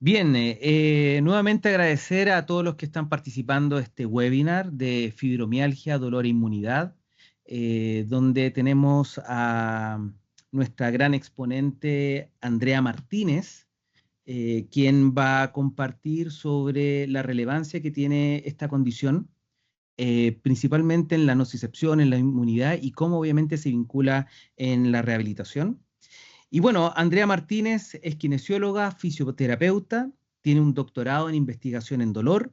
Bien, nuevamente agradecer a todos los que están participando de este webinar de fibromialgia, dolor e inmunidad, donde tenemos a nuestra gran exponente Andrea Martínez, quien va a compartir sobre la relevancia que tiene esta condición, principalmente en la nocicepción, en la inmunidad y cómo obviamente se vincula en la rehabilitación. Y bueno, Andrea Martínez es kinesióloga, fisioterapeuta, tiene un doctorado en investigación en dolor,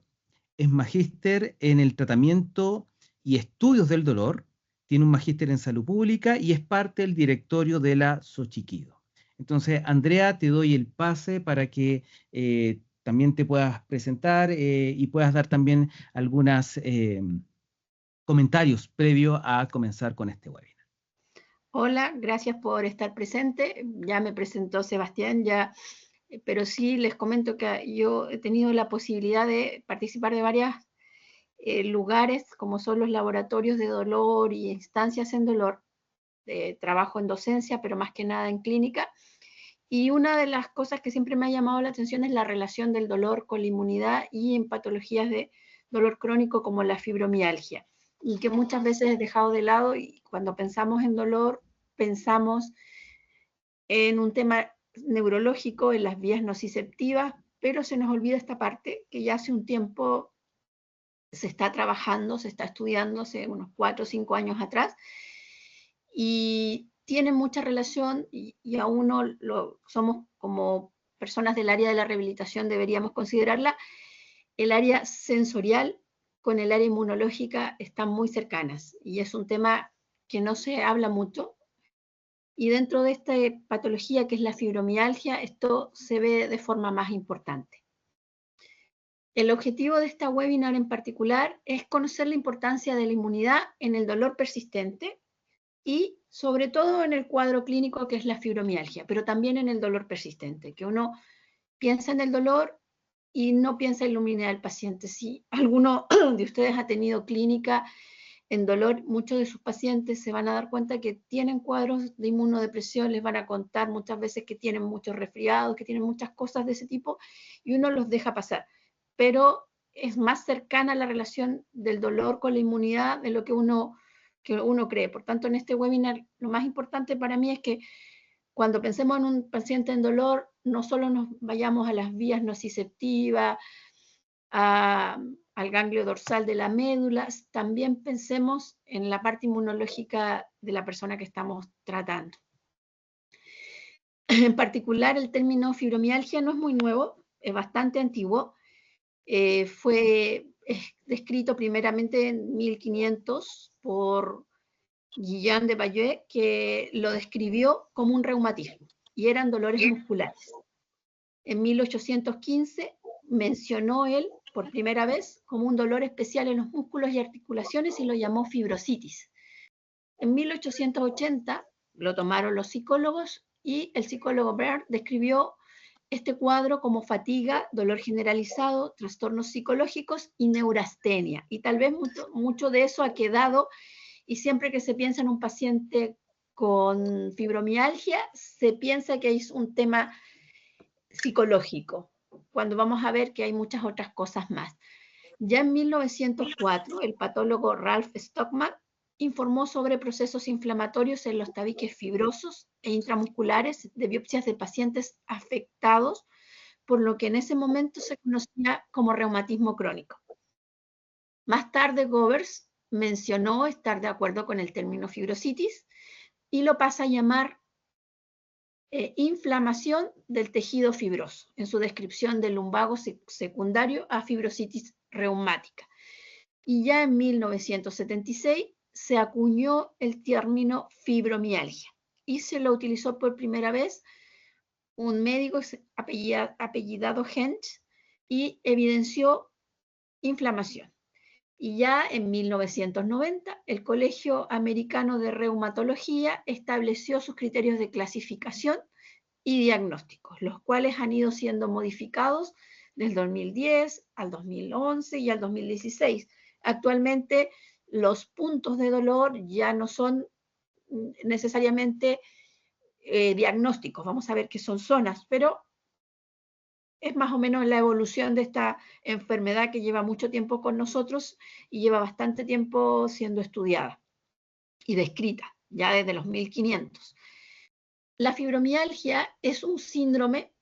es magíster en el tratamiento y estudios del dolor, tiene un magíster en salud pública y es parte del directorio de la Xochiquidó. Entonces, Andrea, te doy el pase para que también te puedas presentar y puedas dar también algunos comentarios previo a comenzar con este webinar. Hola, gracias por estar presente. Ya me presentó Sebastián, pero sí les comento que yo he tenido la posibilidad de participar de varios lugares, como son los laboratorios de dolor y instancias en dolor. Trabajo en docencia, pero más que nada en clínica. Y una de las cosas que siempre me ha llamado la atención es la relación del dolor con la inmunidad y en patologías de dolor crónico como la fibromialgia, y que muchas veces he dejado de lado, y cuando pensamos en dolor pensamos en un tema neurológico, en las vías nociceptivas, pero se nos olvida esta parte que ya hace un tiempo se está trabajando, se está estudiando, hace unos 4 o 5 años atrás, y tiene mucha relación, y a uno somos como personas del área de la rehabilitación, deberíamos considerarla, el área sensorial con el área inmunológica están muy cercanas, y es un tema que no se habla mucho. Y dentro de esta patología que es la fibromialgia, esto se ve de forma más importante. El objetivo de esta webinar en particular es conocer la importancia de la inmunidad en el dolor persistente y sobre todo en el cuadro clínico que es la fibromialgia, pero también en el dolor persistente, que uno piensa en el dolor y no piensa en la inmunidad del paciente. Si alguno de ustedes ha tenido clínica en dolor, muchos de sus pacientes se van a dar cuenta que tienen cuadros de inmunodepresión, les van a contar muchas veces que tienen muchos resfriados, que tienen muchas cosas de ese tipo, y uno los deja pasar. Pero es más cercana la relación del dolor con la inmunidad de lo que uno cree. Por tanto, en este webinar, lo más importante para mí es que cuando pensemos en un paciente en dolor, no solo nos vayamos a las vías nociceptivas, al ganglio dorsal de la médula, también pensemos en la parte inmunológica de la persona que estamos tratando. En particular, el término fibromialgia no es muy nuevo, es bastante antiguo. Fue descrito primeramente en 1500 por Guillain de Bayeux, que lo describió como un reumatismo, y eran dolores musculares. En 1815 mencionó él por primera vez como un dolor especial en los músculos y articulaciones y lo llamó fibrositis. En 1880 lo tomaron los psicólogos y el psicólogo Baird describió este cuadro como fatiga, dolor generalizado, trastornos psicológicos y neurastenia. Y tal vez mucho de eso ha quedado, y siempre que se piensa en un paciente con fibromialgia, se piensa que es un tema psicológico, cuando vamos a ver que hay muchas otras cosas más. Ya en 1904, el patólogo Ralph Stockman informó sobre procesos inflamatorios en los tabiques fibrosos e intramusculares de biopsias de pacientes afectados por lo que en ese momento se conocía como reumatismo crónico. Más tarde, Govers mencionó estar de acuerdo con el término fibrositis y lo pasa a llamar inflamación del tejido fibroso, en su descripción del lumbago secundario a fibrositis reumática. Y ya en 1976 se acuñó el término fibromialgia y se lo utilizó por primera vez un médico apellidado Hench y evidenció inflamación. Y ya en 1990, el Colegio Americano de Reumatología estableció sus criterios de clasificación y diagnósticos, los cuales han ido siendo modificados del 2010 al 2011 y al 2016. Actualmente, los puntos de dolor ya no son necesariamente diagnósticos, vamos a ver que son zonas, pero es más o menos la evolución de esta enfermedad que lleva mucho tiempo con nosotros y lleva bastante tiempo siendo estudiada y descrita, ya desde los 1500. La fibromialgia es un síndrome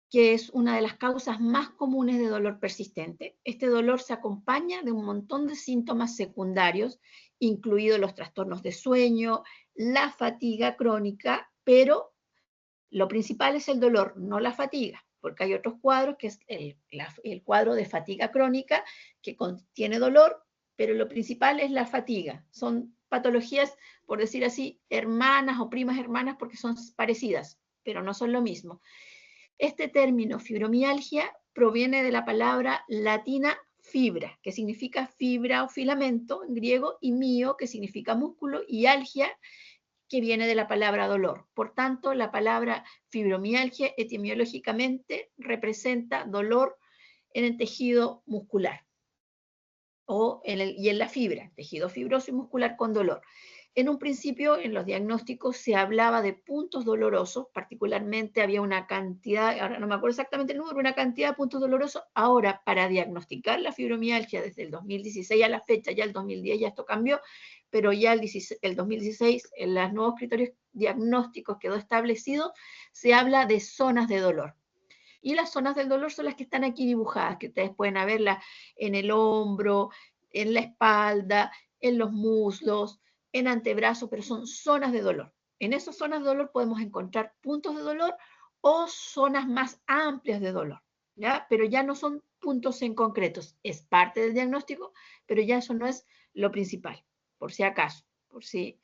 que es una de las causas más comunes de dolor persistente. Este dolor se acompaña de un montón de síntomas secundarios, incluidos los trastornos de sueño, la fatiga crónica, pero lo principal es el dolor, no la fatiga, porque hay otros cuadros, que es el cuadro de fatiga crónica, que contiene dolor, pero lo principal es la fatiga. Son patologías, por decir así, hermanas o primas hermanas, porque son parecidas, pero no son lo mismo. Este término fibromialgia proviene de la palabra latina fibra, que significa fibra o filamento en griego, y mio, que significa músculo, y algia, que viene de la palabra dolor. Por tanto, la palabra fibromialgia etimológicamente representa dolor en el tejido muscular y en la fibra, tejido fibroso y muscular con dolor. En un principio, en los diagnósticos se hablaba de puntos dolorosos, particularmente había una cantidad, ahora no me acuerdo exactamente el número, una cantidad de puntos dolorosos. Ahora, para diagnosticar la fibromialgia desde el 2016 a la fecha, ya el 2010 ya esto cambió, pero ya el 2016, en los nuevos criterios diagnósticos quedó establecido, se habla de zonas de dolor. Y las zonas del dolor son las que están aquí dibujadas, que ustedes pueden verlas en el hombro, en la espalda, en los muslos, en antebrazo, pero son zonas de dolor. En esas zonas de dolor podemos encontrar puntos de dolor o zonas más amplias de dolor, ¿ya? Pero ya no son puntos en concretos. Es parte del diagnóstico, pero ya eso no es lo principal, por si acaso, por si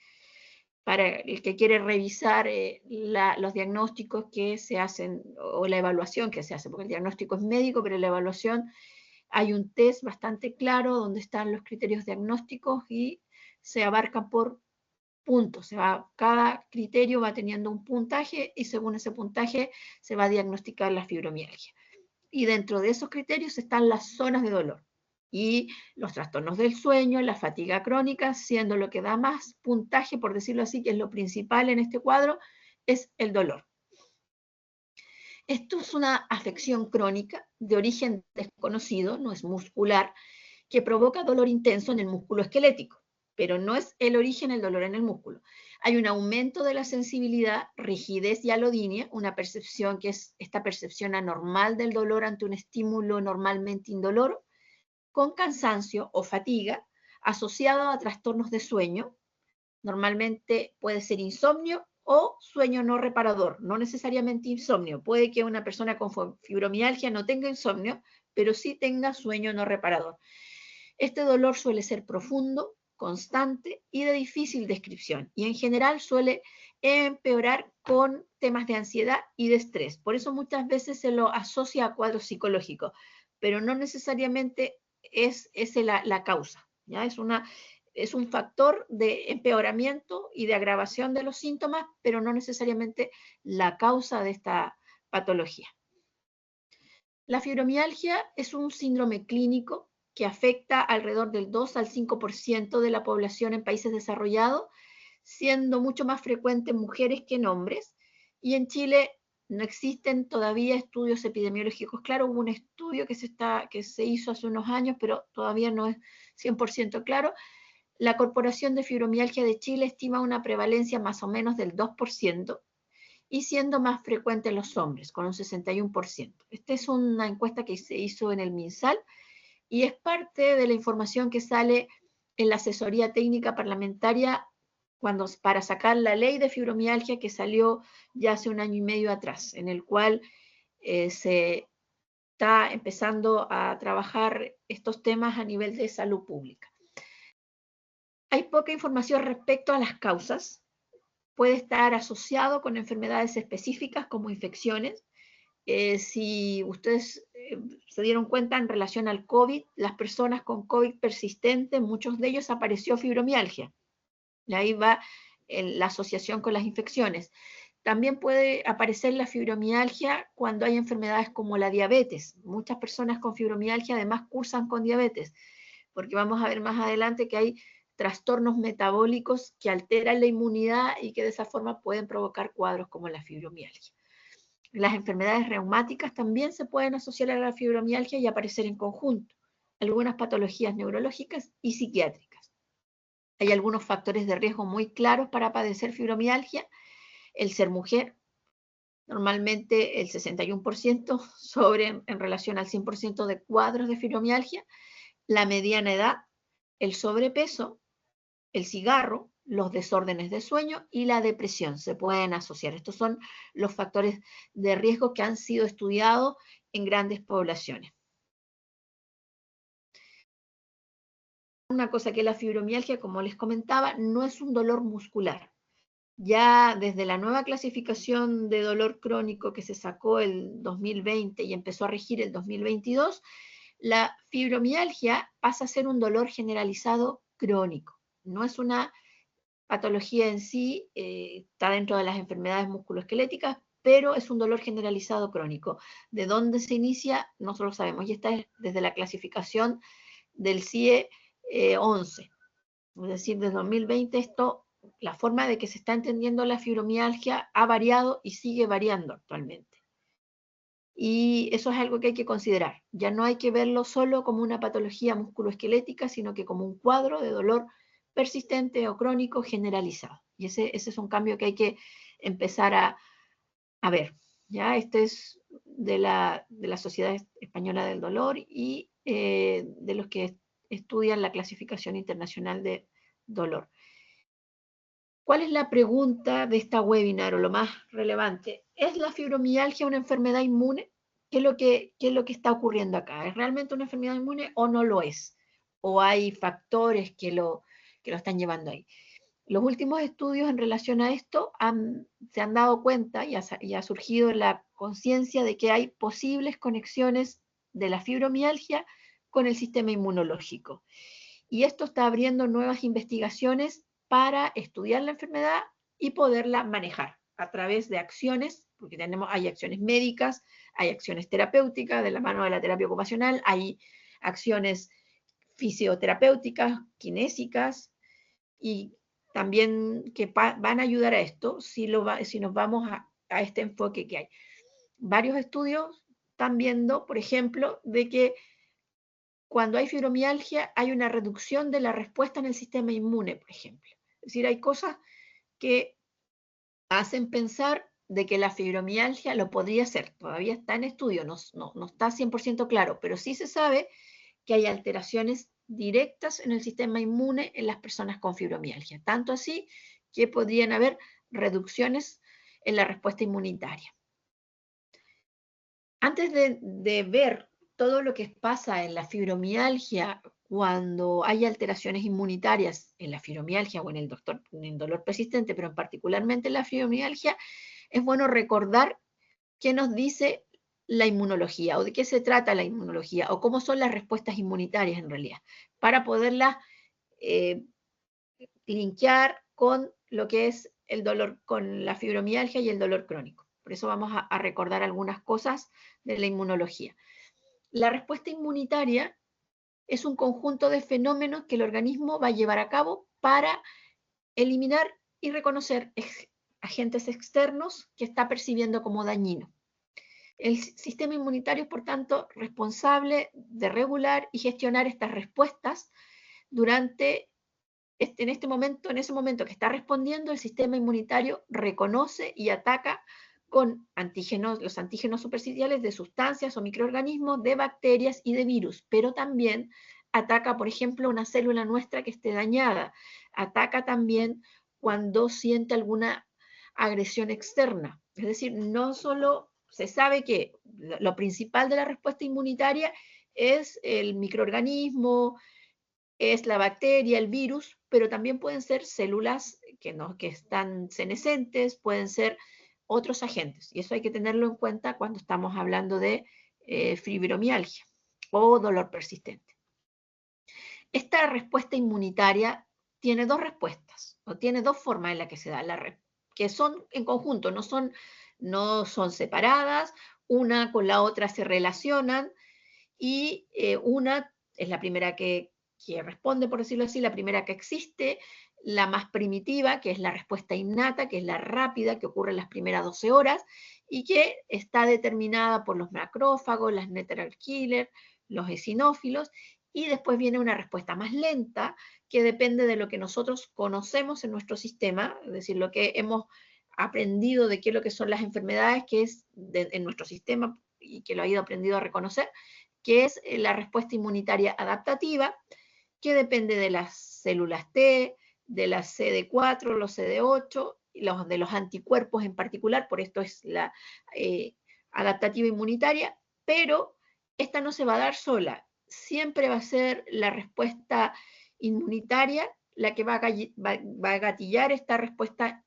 para el que quiere revisar los diagnósticos que se hacen o la evaluación que se hace, porque el diagnóstico es médico, pero en la evaluación hay un test bastante claro donde están los criterios diagnósticos y se abarcan por puntos. Cada criterio va teniendo un puntaje y según ese puntaje se va a diagnosticar la fibromialgia. Y dentro de esos criterios están las zonas de dolor y los trastornos del sueño, la fatiga crónica, siendo lo que da más puntaje, por decirlo así, que es lo principal en este cuadro, es el dolor. Esto es una afección crónica de origen desconocido, no es muscular, que provoca dolor intenso en el músculo esquelético, pero no es el origen el dolor en el músculo. Hay un aumento de la sensibilidad, rigidez y alodinia, una percepción que es esta percepción anormal del dolor ante un estímulo normalmente indoloro, con cansancio o fatiga, asociado a trastornos de sueño. Normalmente puede ser insomnio o sueño no reparador, no necesariamente insomnio. Puede que una persona con fibromialgia no tenga insomnio, pero sí tenga sueño no reparador. Este dolor suele ser profundo, constante y de difícil descripción, y en general suele empeorar con temas de ansiedad y de estrés. Por eso muchas veces se lo asocia a cuadros psicológicos, pero no necesariamente es la causa, ¿ya? Es un factor de empeoramiento y de agravación de los síntomas, pero no necesariamente la causa de esta patología. La fibromialgia es un síndrome clínico que afecta alrededor del 2 al 5% de la población en países desarrollados, siendo mucho más frecuente en mujeres que en hombres. Y en Chile no existen todavía estudios epidemiológicos. Claro, hubo un estudio que se hizo hace unos años, pero todavía no es 100% claro. La Corporación de Fibromialgia de Chile estima una prevalencia más o menos del 2%, y siendo más frecuente en los hombres, con un 61%. Esta es una encuesta que se hizo en el MinSal y es parte de la información que sale en la asesoría técnica parlamentaria para sacar la ley de fibromialgia que salió ya hace un año y medio atrás, en el cual se está empezando a trabajar estos temas a nivel de salud pública. Hay poca información respecto a las causas. Puede estar asociado con enfermedades específicas como infecciones. Si ustedes se dieron cuenta en relación al COVID, las personas con COVID persistente, muchos de ellos apareció fibromialgia. Y ahí va la asociación con las infecciones. También puede aparecer la fibromialgia cuando hay enfermedades como la diabetes. Muchas personas con fibromialgia además cursan con diabetes, porque vamos a ver más adelante que hay trastornos metabólicos que alteran la inmunidad y que de esa forma pueden provocar cuadros como la fibromialgia. Las enfermedades reumáticas también se pueden asociar a la fibromialgia y aparecer en conjunto. Algunas patologías neurológicas y psiquiátricas. Hay algunos factores de riesgo muy claros para padecer fibromialgia. El ser mujer, normalmente el 61% en relación al 100% de cuadros de fibromialgia. La mediana edad, el sobrepeso, el cigarro, los desórdenes de sueño y la depresión se pueden asociar. Estos son los factores de riesgo que han sido estudiados en grandes poblaciones. Una cosa que la fibromialgia, como les comentaba, no es un dolor muscular. Ya desde la nueva clasificación de dolor crónico que se sacó el 2020 y empezó a regir el 2022, la fibromialgia pasa a ser un dolor generalizado crónico. No es una patología en sí, está dentro de las enfermedades musculoesqueléticas, pero es un dolor generalizado crónico. ¿De dónde se inicia? No lo sabemos. Y esta es desde la clasificación del CIE 11. Es decir, desde 2020 la forma de que se está entendiendo la fibromialgia ha variado y sigue variando actualmente. Y eso es algo que hay que considerar. Ya no hay que verlo solo como una patología musculoesquelética, sino que como un cuadro de dolor persistente o crónico generalizado. Y ese es un cambio que hay que empezar a ver. ¿Ya? Este es de la Sociedad Española del Dolor y de los que estudian la clasificación internacional de dolor. ¿Cuál es la pregunta de esta webinar o lo más relevante? ¿Es la fibromialgia una enfermedad inmune? ¿Qué es lo que está ocurriendo acá? ¿Es realmente una enfermedad inmune o no lo es? ¿O hay factores que lo están llevando ahí? Los últimos estudios en relación a esto se han dado cuenta y ha surgido la conciencia de que hay posibles conexiones de la fibromialgia con el sistema inmunológico. Y esto está abriendo nuevas investigaciones para estudiar la enfermedad y poderla manejar a través de acciones, porque hay acciones médicas, hay acciones terapéuticas de la mano de la terapia ocupacional, hay acciones fisioterapéuticas, kinésicas, y también que van a ayudar a esto si nos vamos a este enfoque que hay. Varios estudios están viendo, por ejemplo, de que cuando hay fibromialgia hay una reducción de la respuesta en el sistema inmune, por ejemplo. Es decir, hay cosas que hacen pensar de que la fibromialgia lo podría ser. Todavía está en estudio, no está 100% claro, pero sí se sabe que hay alteraciones directas en el sistema inmune en las personas con fibromialgia. Tanto así que podrían haber reducciones en la respuesta inmunitaria. Antes de ver todo lo que pasa en la fibromialgia cuando hay alteraciones inmunitarias en la fibromialgia o en el dolor persistente, pero particularmente en la fibromialgia, es bueno recordar qué nos dice la inmunología o de qué se trata la inmunología o cómo son las respuestas inmunitarias en realidad, para poderlas linkear con lo que es el dolor, con la fibromialgia y el dolor crónico. Por eso vamos a recordar algunas cosas de la inmunología. La respuesta inmunitaria es un conjunto de fenómenos que el organismo va a llevar a cabo para eliminar y reconocer agentes externos que está percibiendo como dañinos. El sistema inmunitario es, por tanto, responsable de regular y gestionar estas respuestas durante en ese momento que está respondiendo, el sistema inmunitario reconoce y ataca con los antígenos superficiales de sustancias o microorganismos, de bacterias y de virus, pero también ataca, por ejemplo, una célula nuestra que esté dañada, ataca también cuando siente alguna agresión externa. Es decir, no solo se sabe que lo principal de la respuesta inmunitaria es el microorganismo, es la bacteria, el virus, pero también pueden ser células que están senescentes, pueden ser otros agentes. Y eso hay que tenerlo en cuenta cuando estamos hablando de fibromialgia o dolor persistente. Esta respuesta inmunitaria tiene dos respuestas, o tiene dos formas en las que se da, que son en conjunto, no son separadas, una con la otra se relacionan, y una es la primera que responde, por decirlo así, la primera que existe, la más primitiva, que es la respuesta innata, que es la rápida, que ocurre en las primeras 12 horas, y que está determinada por los macrófagos, las natural killers, los eosinófilos, y después viene una respuesta más lenta que depende de lo que nosotros conocemos en nuestro sistema, es decir, lo que hemos aprendido de qué es lo que son las enfermedades que es en nuestro sistema y que lo ha ido aprendido a reconocer, que es la respuesta inmunitaria adaptativa, que depende de las células T, de las CD4, los CD8, de los anticuerpos en particular, por esto es la adaptativa inmunitaria, pero esta no se va a dar sola, siempre va a ser la respuesta inmunitaria la que va a gatillar esta respuesta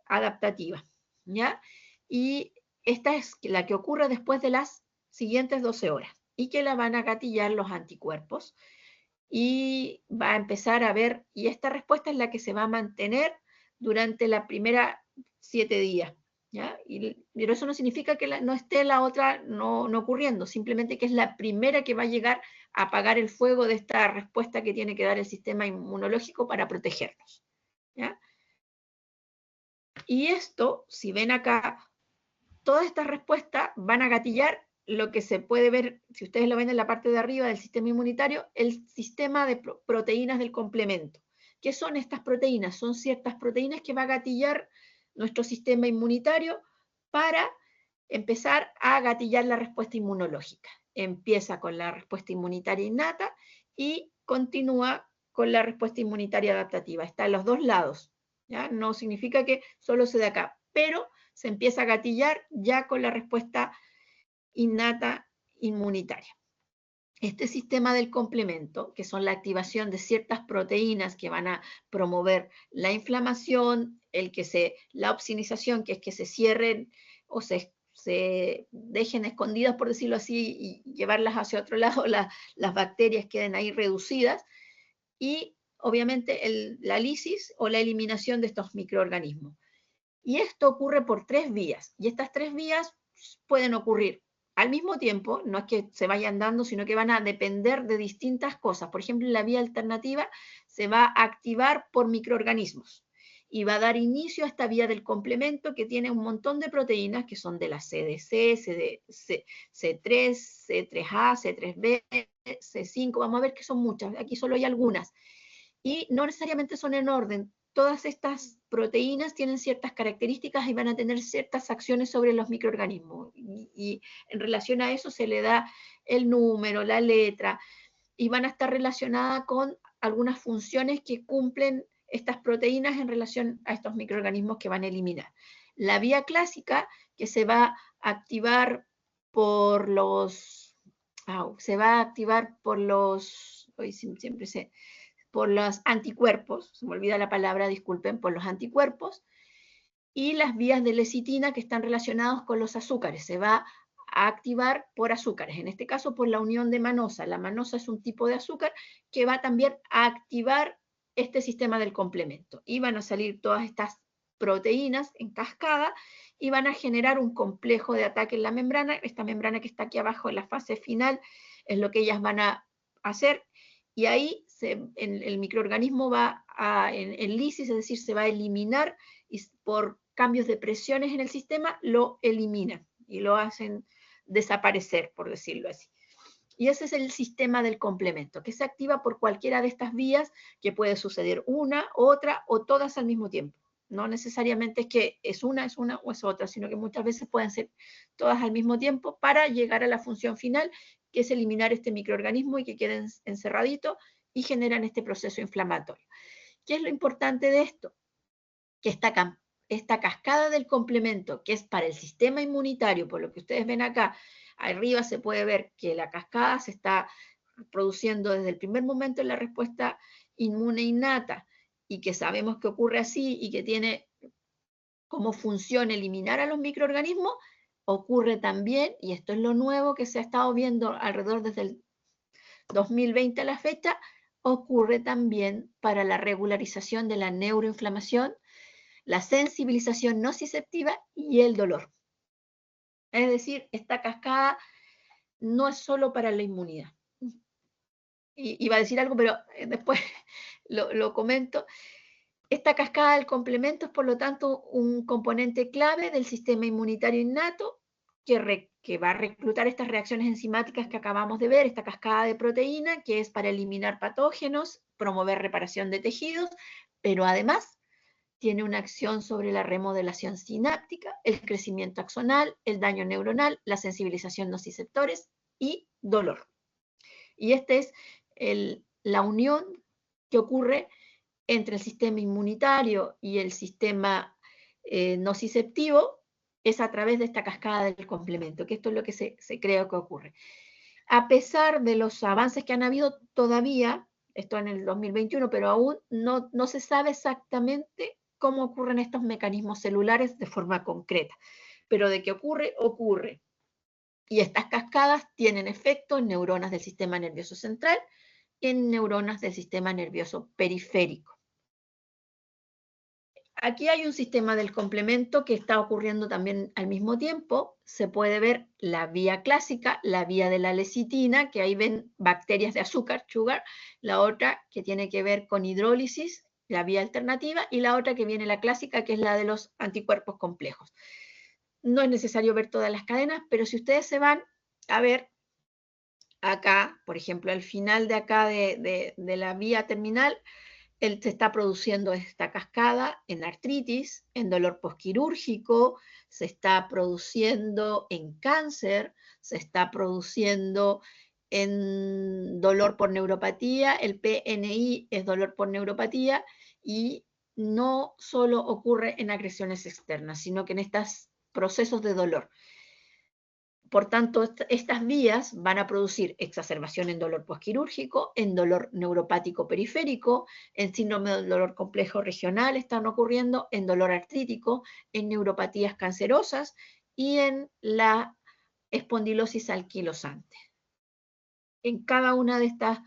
adaptativa, ¿ya? Y esta es la que ocurre después de las siguientes 12 horas y que la van a gatillar los anticuerpos y va a empezar a ver, y esta respuesta es la que se va a mantener durante la primera 7 días, ¿ya? Pero eso no significa que no esté la otra no ocurriendo, simplemente que es la primera que va a llegar a apagar el fuego de esta respuesta que tiene que dar el sistema inmunológico para protegernos, ¿ya? Y esto, si ven acá, todas estas respuestas van a gatillar lo que se puede ver, si ustedes lo ven en la parte de arriba del sistema inmunitario, el sistema de proteínas del complemento. ¿Qué son estas proteínas? Son ciertas proteínas que va a gatillar nuestro sistema inmunitario para empezar a gatillar la respuesta inmunológica. Empieza con la respuesta inmunitaria innata y continúa con la respuesta inmunitaria adaptativa. Está en los dos lados, ¿ya? No significa que solo se dé acá, pero se empieza a gatillar ya con la respuesta innata inmunitaria. Este sistema del complemento, que son la activación de ciertas proteínas que van a promover la inflamación, la opsinización, que es que se cierren o se dejen escondidas, por decirlo así, y llevarlas hacia otro lado, las bacterias queden ahí reducidas, y obviamente la lisis o la eliminación de estos microorganismos. Y esto ocurre por 3 vías, y estas 3 vías pueden ocurrir al mismo tiempo, no es que se vayan dando, sino que van a depender de distintas cosas. Por ejemplo, la vía alternativa se va a activar por microorganismos y va a dar inicio a esta vía del complemento que tiene un montón de proteínas que son de la CDC, C3, C3A, C3B, C5, vamos a ver que son muchas, aquí solo hay algunas. Y no necesariamente son en orden. Todas estas proteínas tienen ciertas características y van a tener ciertas acciones sobre los microorganismos. Y en relación a eso se le da el número, la letra, y van a estar relacionadas con algunas funciones que cumplen estas proteínas en relación a estos microorganismos que van a eliminar. La vía clásica, que se va a activar por los... hoy siempre sé, por los anticuerpos, se me olvida la palabra, disculpen, por los anticuerpos, y las vías de lecitina que están relacionadas con los azúcares. Se va a activar por azúcares, en este caso por la unión de manosa. La manosa es un tipo de azúcar que va también a activar este sistema del complemento. Y van a salir todas estas proteínas en cascada y van a generar un complejo de ataque en la membrana. Esta membrana que está aquí abajo en la fase final es lo que ellas van a hacer. Y ahí el microorganismo va en lisis, es decir, se va a eliminar y por cambios de presiones en el sistema lo eliminan y lo hacen desaparecer, por decirlo así. Y ese es el sistema del complemento, que se activa por cualquiera de estas vías, que puede suceder una, otra o todas al mismo tiempo. No necesariamente es que es una o es otra, sino que muchas veces pueden ser todas al mismo tiempo para llegar a la función final, que es eliminar este microorganismo y que queden encerradito y generan este proceso inflamatorio. ¿Qué es lo importante de esto? Que esta cascada del complemento, que es para el sistema inmunitario, por lo que ustedes ven acá, arriba se puede ver que la cascada se está produciendo desde el primer momento en la respuesta inmune innata, y que sabemos que ocurre así y que tiene como función eliminar a los microorganismos, ocurre también, y esto es lo nuevo que se ha estado viendo alrededor desde el 2020 a la fecha, ocurre también para la regularización de la neuroinflamación, la sensibilización nociceptiva y el dolor. Es decir, esta cascada no es solo para la inmunidad. Iba a decir algo, pero después lo comento. Esta cascada del complemento es, por lo tanto, un componente clave del sistema inmunitario innato que va a reclutar estas reacciones enzimáticas que acabamos de ver, esta cascada de proteína, que es para eliminar patógenos, promover reparación de tejidos, pero además tiene una acción sobre la remodelación sináptica, el crecimiento axonal, el daño neuronal, la sensibilización nociceptores y dolor. Y esta es la unión que ocurre entre el sistema inmunitario y el sistema nociceptivo, es a través de esta cascada del complemento, que esto es lo que se cree que ocurre. A pesar de los avances que han habido todavía, esto en el 2021, pero aún no se sabe exactamente cómo ocurren estos mecanismos celulares de forma concreta. Pero de que ocurre, ocurre. Y estas cascadas tienen efecto en neuronas del sistema nervioso central y en neuronas del sistema nervioso periférico. Aquí hay un sistema del complemento que está ocurriendo también al mismo tiempo. Se puede ver la vía clásica, la vía de la lecitina, que ahí ven bacterias de azúcar, sugar, la otra que tiene que ver con hidrólisis, la vía alternativa, y la otra que viene la clásica, que es la de los anticuerpos complejos. No es necesario ver todas las cadenas, pero si ustedes se van a ver acá, por ejemplo, al final de acá de la vía terminal, se está produciendo esta cascada en artritis, en dolor posquirúrgico, se está produciendo en cáncer, se está produciendo en dolor por neuropatía, el PNI es dolor por neuropatía, y no solo ocurre en agresiones externas, sino que en estos procesos de dolor. Por tanto, estas vías van a producir exacerbación en dolor posquirúrgico, en dolor neuropático periférico, en síndrome del dolor complejo regional están ocurriendo, en dolor artrítico, en neuropatías cancerosas y en la espondilosis anquilosante. En cada una de estos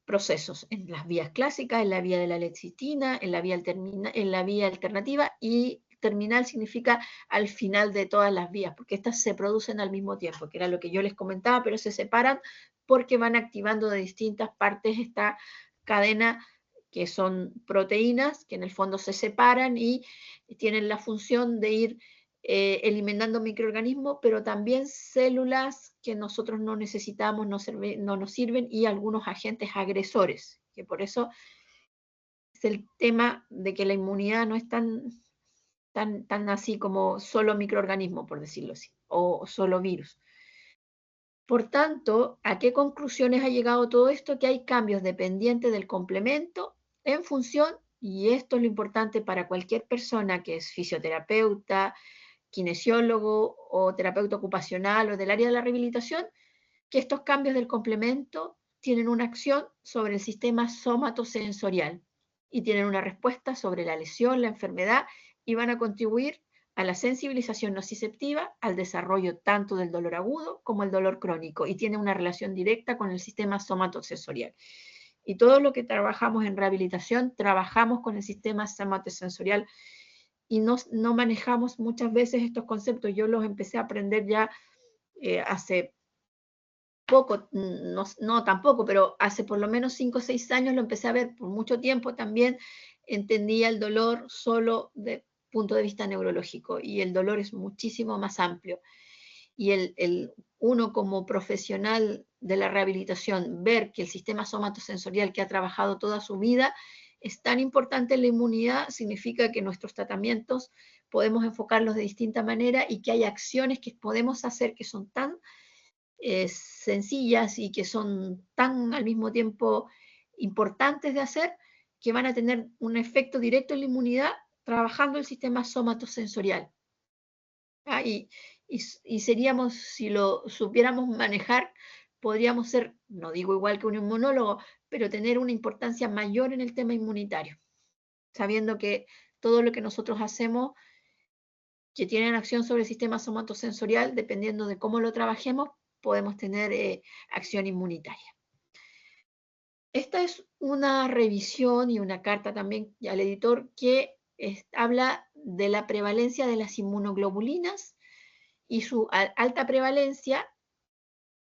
procesos, en las vías clásicas, en la vía de la lecitina, en la vía alternativa, y terminal significa al final de todas las vías, porque estas se producen al mismo tiempo, que era lo que yo les comentaba, pero se separan porque van activando de distintas partes esta cadena, que son proteínas, que en el fondo se separan y tienen la función de ir eliminando microorganismos, pero también células que nosotros no necesitamos, no nos sirven, y algunos agentes agresores, que por eso es el tema de que la inmunidad no es tan así como solo microorganismo, por decirlo así, o solo virus. Por tanto, ¿a qué conclusiones ha llegado todo esto? Que hay cambios dependientes del complemento en función, y esto es lo importante para cualquier persona que es fisioterapeuta, kinesiólogo o terapeuta ocupacional o del área de la rehabilitación, que estos cambios del complemento tienen una acción sobre el sistema somatosensorial y tienen una respuesta sobre la lesión, la enfermedad, y van a contribuir a la sensibilización nociceptiva, al desarrollo tanto del dolor agudo como el dolor crónico, y tiene una relación directa con el sistema somatosensorial. Y todo lo que trabajamos en rehabilitación, trabajamos con el sistema somatosensorial, y no manejamos muchas veces estos conceptos. Yo los empecé a aprender ya hace poco, no tampoco, pero hace por lo menos 5 o 6 años lo empecé a ver. Por mucho tiempo también entendía el dolor solo de punto de vista neurológico, y el dolor es muchísimo más amplio. Y uno como profesional de la rehabilitación, ver que el sistema somatosensorial, que ha trabajado toda su vida, es tan importante en la inmunidad, significa que nuestros tratamientos podemos enfocarlos de distinta manera, y que hay acciones que podemos hacer que son tan sencillas y que son tan al mismo tiempo importantes de hacer, que van a tener un efecto directo en la inmunidad trabajando el sistema somatosensorial. Y seríamos, si lo supiéramos manejar, podríamos ser, no digo igual que un inmunólogo, pero tener una importancia mayor en el tema inmunitario, sabiendo que todo lo que nosotros hacemos que tiene acción sobre el sistema somatosensorial, dependiendo de cómo lo trabajemos, podemos tener acción inmunitaria. Esta es una revisión y una carta también al editor que habla de la prevalencia de las inmunoglobulinas y su alta prevalencia,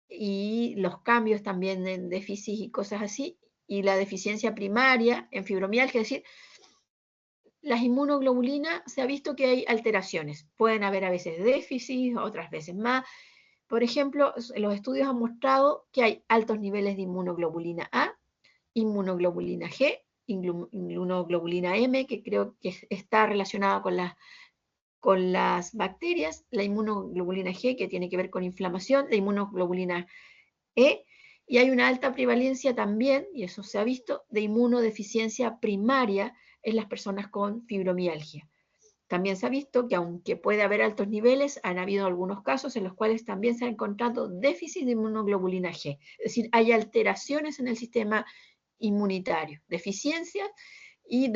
y los cambios también en déficit y cosas así, y la deficiencia primaria en fibromialgia. Es decir, las inmunoglobulinas se ha visto que hay alteraciones. Pueden haber a veces déficit, otras veces más. Por ejemplo, los estudios han mostrado que hay altos niveles de inmunoglobulina A, inmunoglobulina G, inmunoglobulina M, que creo que está relacionada con las bacterias, la inmunoglobulina G, que tiene que ver con inflamación, la inmunoglobulina E, y hay una alta prevalencia también, y eso se ha visto, de inmunodeficiencia primaria en las personas con fibromialgia. También se ha visto que aunque puede haber altos niveles, han habido algunos casos en los cuales también se ha encontrado déficit de inmunoglobulina G. Es decir, hay alteraciones en el sistema inmunitario, deficiencias y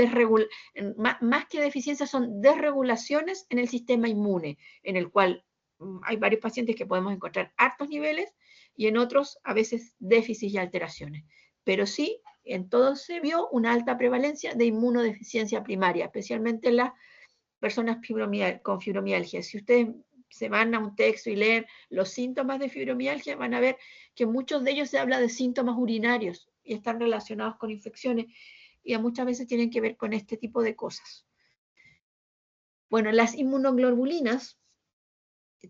más que deficiencias son desregulaciones en el sistema inmune, en el cual hay varios pacientes que podemos encontrar altos niveles y en otros a veces déficits y alteraciones. Pero sí, en todos se vio una alta prevalencia de inmunodeficiencia primaria, especialmente en las personas con fibromialgia. Si ustedes se van a un texto y leen los síntomas de fibromialgia, van a ver que muchos de ellos se habla de síntomas urinarios y están relacionados con infecciones y muchas veces tienen que ver con este tipo de cosas. Bueno, las inmunoglobulinas,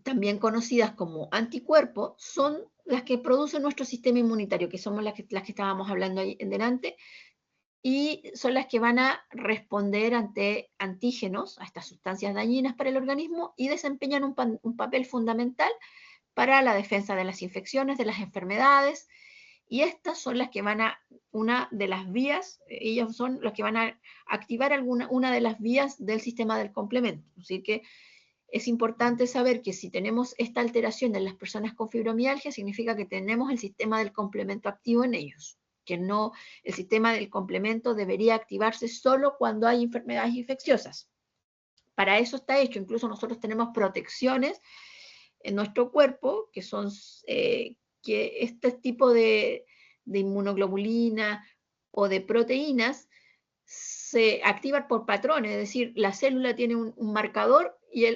también conocidas como anticuerpos, son las que produce nuestro sistema inmunitario, que somos las que estábamos hablando ahí en delante, y son las que van a responder ante antígenos, a estas sustancias dañinas para el organismo, y desempeñan un papel fundamental para la defensa de las infecciones, de las enfermedades, y estas son las que van a, una de las vías, ellas son las que van a activar una de las vías del sistema del complemento. Así que es importante saber que si tenemos esta alteración en las personas con fibromialgia, significa que tenemos el sistema del complemento activo en ellos, que no, el sistema del complemento debería activarse solo cuando hay enfermedades infecciosas. Para eso está hecho, incluso nosotros tenemos protecciones en nuestro cuerpo, que son que este tipo de inmunoglobulina o de proteínas se activan por patrones, es decir, la célula tiene un marcador y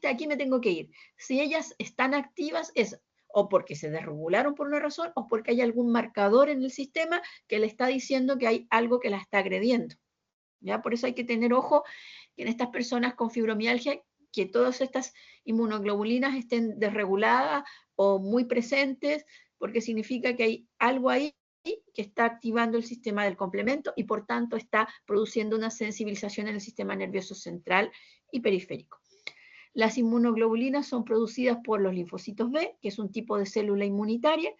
aquí me tengo que ir. Si ellas están activas es o porque se desregularon por una razón o porque hay algún marcador en el sistema que le está diciendo que hay algo que la está agrediendo. ¿Ya? Por eso hay que tener ojo que en estas personas con fibromialgia que todas estas inmunoglobulinas estén desreguladas o muy presentes, porque significa que hay algo ahí que está activando el sistema del complemento y por tanto está produciendo una sensibilización en el sistema nervioso central y periférico. Las inmunoglobulinas son producidas por los linfocitos B, que es un tipo de célula inmunitaria.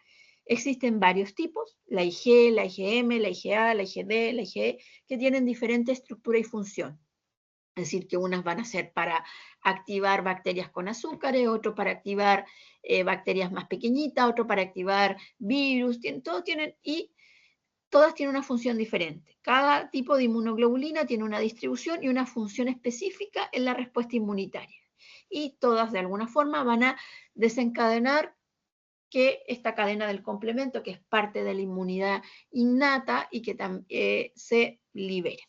Existen varios tipos, la IG, la IgM, la IgA, la IgD, la IgE, que tienen diferente estructura y función. Es decir, que unas van a ser para activar bacterias con azúcares, otro para activar bacterias más pequeñitas, otro para activar virus, todas tienen una función diferente. Cada tipo de inmunoglobulina tiene una distribución y una función específica en la respuesta inmunitaria. Y todas de alguna forma van a desencadenar que esta cadena del complemento, que es parte de la inmunidad innata y que se libere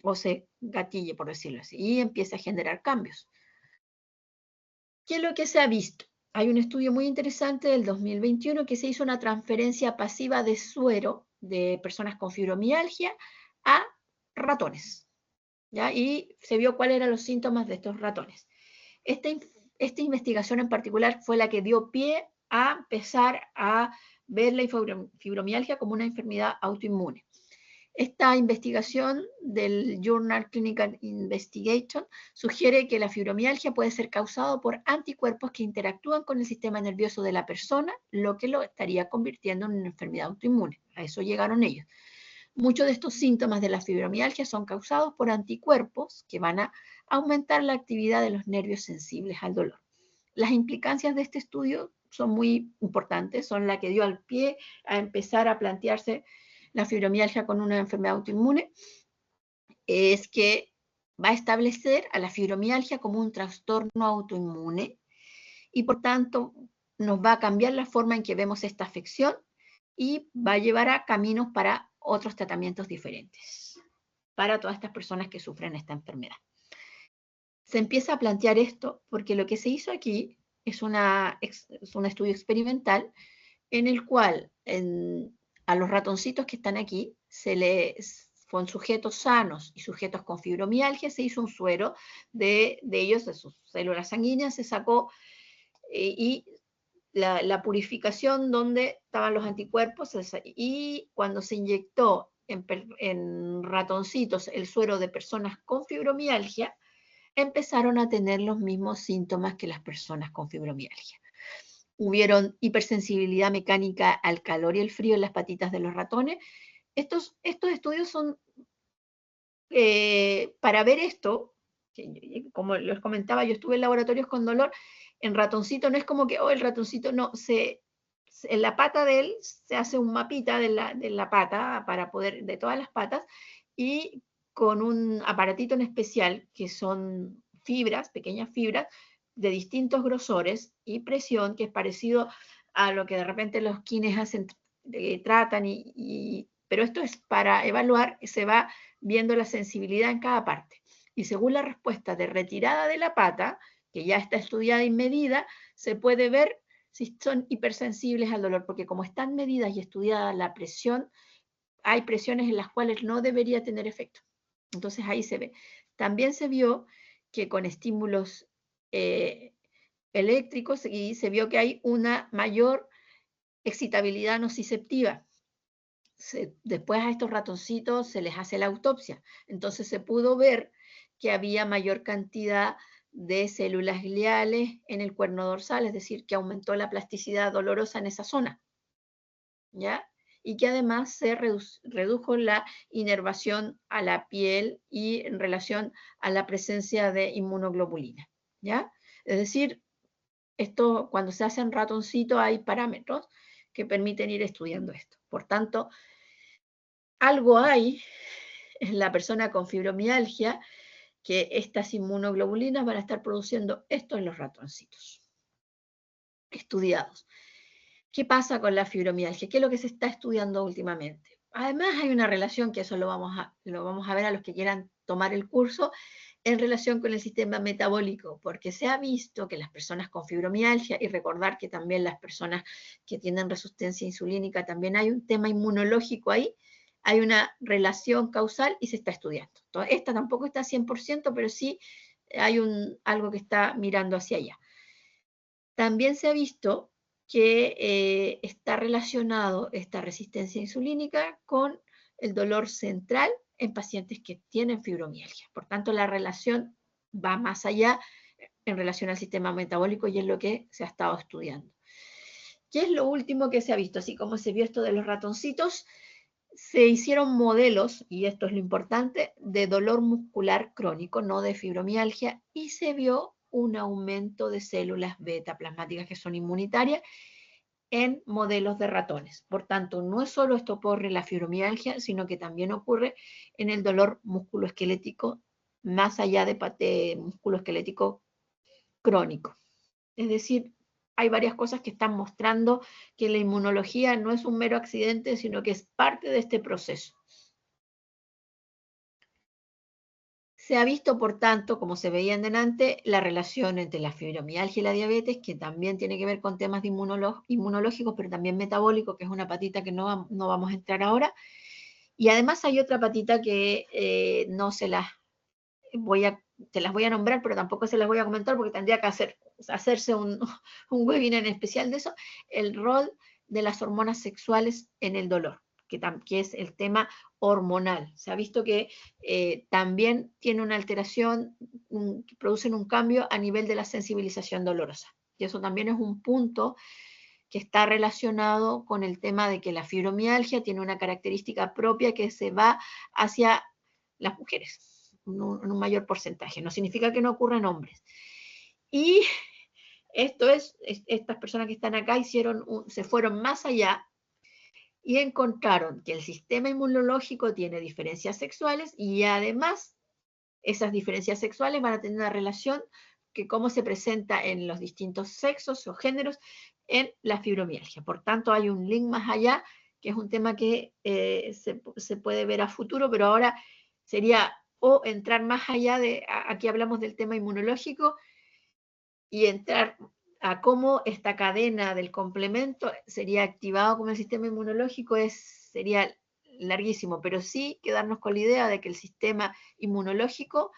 o se gatille, por decirlo así, y empieza a generar cambios. ¿Qué es lo que se ha visto? Hay un estudio muy interesante del 2021 que se hizo una transferencia pasiva de suero de personas con fibromialgia a ratones, ¿ya? Y se vio cuáles eran los síntomas de estos ratones. Esta investigación en particular fue la que dio pie a empezar a ver la fibromialgia como una enfermedad autoinmune. Esta investigación del Journal Clinical Investigation sugiere que la fibromialgia puede ser causada por anticuerpos que interactúan con el sistema nervioso de la persona, lo que lo estaría convirtiendo en una enfermedad autoinmune. A eso llegaron ellos. Muchos de estos síntomas de la fibromialgia son causados por anticuerpos que van a aumentar la actividad de los nervios sensibles al dolor. Las implicancias de este estudio son muy importantes, son la que dio al pie a empezar a plantearse la fibromialgia con una enfermedad autoinmune, es que va a establecer a la fibromialgia como un trastorno autoinmune y por tanto nos va a cambiar la forma en que vemos esta afección y va a llevar a caminos para otros tratamientos diferentes para todas estas personas que sufren esta enfermedad. Se empieza a plantear esto porque lo que se hizo aquí es un estudio experimental en el cual a los ratoncitos que están aquí se les con sujetos sanos y sujetos con fibromialgia, se hizo un suero de ellos, de sus células sanguíneas, se sacó y la purificación donde estaban los anticuerpos, y cuando se inyectó en ratoncitos el suero de personas con fibromialgia, empezaron a tener los mismos síntomas que las personas con fibromialgia. Hubieron hipersensibilidad mecánica al calor y el frío en las patitas de los ratones. Estos estudios son para ver esto, como les comentaba, yo estuve en laboratorios con dolor, en ratoncito no es como que, el ratoncito no, en la pata de él se hace un mapita de la pata, de todas las patas, y con un aparatito en especial, que son fibras, pequeñas fibras, de distintos grosores y presión, que es parecido a lo que de repente los kines hacen, tratan, pero esto es para evaluar, se va viendo la sensibilidad en cada parte. Y según la respuesta de retirada de la pata, que ya está estudiada y medida, se puede ver si son hipersensibles al dolor, porque como están medidas y estudiada la presión, hay presiones en las cuales no debería tener efecto. Entonces ahí se ve. También se vio que con estímulos eléctricos, y se vio que hay una mayor excitabilidad nociceptiva. Después a estos ratoncitos se les hace la autopsia. Entonces se pudo ver que había mayor cantidad de células gliales en el cuerno dorsal, es decir, que aumentó la plasticidad dolorosa en esa zona, ¿ya? Y que además se redujo la inervación a la piel y en relación a la presencia de inmunoglobulina, ¿ya? Es decir, esto, cuando se hacen ratoncitos hay parámetros que permiten ir estudiando esto. Por tanto, algo hay en la persona con fibromialgia que estas inmunoglobulinas van a estar produciendo esto en los ratoncitos estudiados. ¿Qué pasa con la fibromialgia? ¿Qué es lo que se está estudiando últimamente? Además hay una relación, que eso lo vamos a ver a los que quieran tomar el curso, en relación con el sistema metabólico, porque se ha visto que las personas con fibromialgia, y recordar que también las personas que tienen resistencia insulínica, también hay un tema inmunológico ahí, hay una relación causal y se está estudiando. Entonces, esta tampoco está 100%, pero sí hay algo que está mirando hacia allá. También se ha visto que está relacionado esta resistencia insulínica con el dolor central en pacientes que tienen fibromialgia. Por tanto, la relación va más allá en relación al sistema metabólico y es lo que se ha estado estudiando. ¿Qué es lo último que se ha visto? Así como se vio esto de los ratoncitos, se hicieron modelos, y esto es lo importante, de dolor muscular crónico, no de fibromialgia, y se vio un aumento de células beta plasmáticas que son inmunitarias en modelos de ratones. Por tanto, no es solo esto ocurre en la fibromialgia, sino que también ocurre en el dolor musculoesquelético, más allá de musculoesquelético crónico. Es decir, hay varias cosas que están mostrando que la inmunología no es un mero accidente, sino que es parte de este proceso. Se ha visto, por tanto, como se veía en delante, la relación entre la fibromialgia y la diabetes, que también tiene que ver con temas de inmunológicos, pero también metabólicos, que es una patita que no vamos a entrar ahora. Y además hay otra patita que no se las voy a nombrar, pero tampoco se las voy a comentar porque tendría que hacerse un webinar en especial de eso, el rol de las hormonas sexuales en el dolor, que es el tema hormonal. Se ha visto que también tiene una alteración, producen un cambio a nivel de la sensibilización dolorosa. Y eso también es un punto que está relacionado con el tema de que la fibromialgia tiene una característica propia que se va hacia las mujeres en un mayor porcentaje. No significa que no ocurra en hombres. Y estas personas que están acá se fueron más allá y encontraron que el sistema inmunológico tiene diferencias sexuales y además esas diferencias sexuales van a tener una relación que cómo se presenta en los distintos sexos o géneros en la fibromialgia. Por tanto, hay un link más allá, que es un tema que se puede ver a futuro, pero ahora sería o entrar más allá aquí hablamos del tema inmunológico, y entrar a cómo esta cadena del complemento sería activado como el sistema inmunológico, sería larguísimo, pero sí quedarnos con la idea de que el sistema inmunológico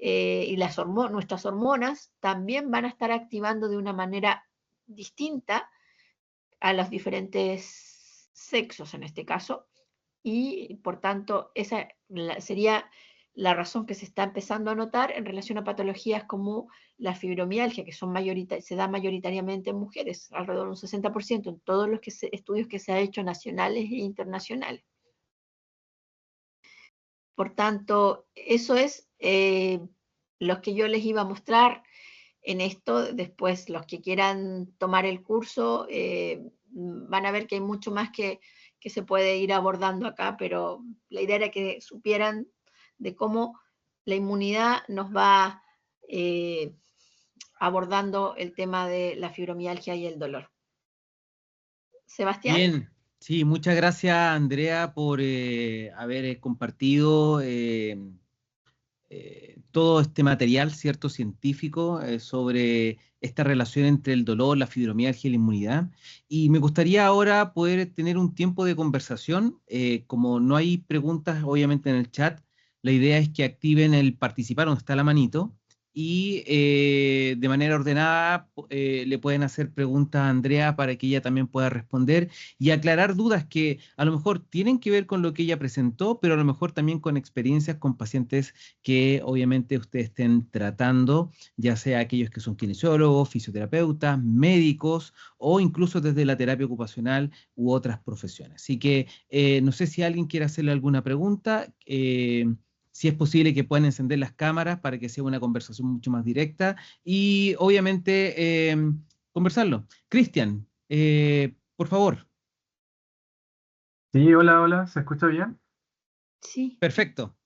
y nuestras hormonas también van a estar activando de una manera distinta a los diferentes sexos en este caso, y por tanto esa sería la razón que se está empezando a notar en relación a patologías como la fibromialgia, que se da mayoritariamente en mujeres, alrededor de un 60% en todos los estudios que se han hecho nacionales e internacionales. Por tanto, eso es lo que yo les iba a mostrar en esto. Después, los que quieran tomar el curso van a ver que hay mucho más que se puede ir abordando acá, pero la idea era que supieran de cómo la inmunidad nos va abordando el tema de la fibromialgia y el dolor. Sebastián. Bien, sí, muchas gracias Andrea por haber compartido todo este material, ¿cierto?, científico sobre esta relación entre el dolor, la fibromialgia y la inmunidad. Y me gustaría ahora poder tener un tiempo de conversación. Como no hay preguntas, obviamente, en el chat, la idea es que activen el participar donde está la manito y de manera ordenada le pueden hacer preguntas a Andrea para que ella también pueda responder y aclarar dudas que a lo mejor tienen que ver con lo que ella presentó, pero a lo mejor también con experiencias con pacientes que obviamente ustedes estén tratando, ya sea aquellos que son kinesiólogos, fisioterapeutas, médicos o incluso desde la terapia ocupacional u otras profesiones. Así que no sé si alguien quiere hacerle alguna pregunta. Si es posible que puedan encender las cámaras para que sea una conversación mucho más directa y obviamente conversarlo. Cristian, por favor. Sí, hola, hola, ¿se escucha bien? Sí. Perfecto.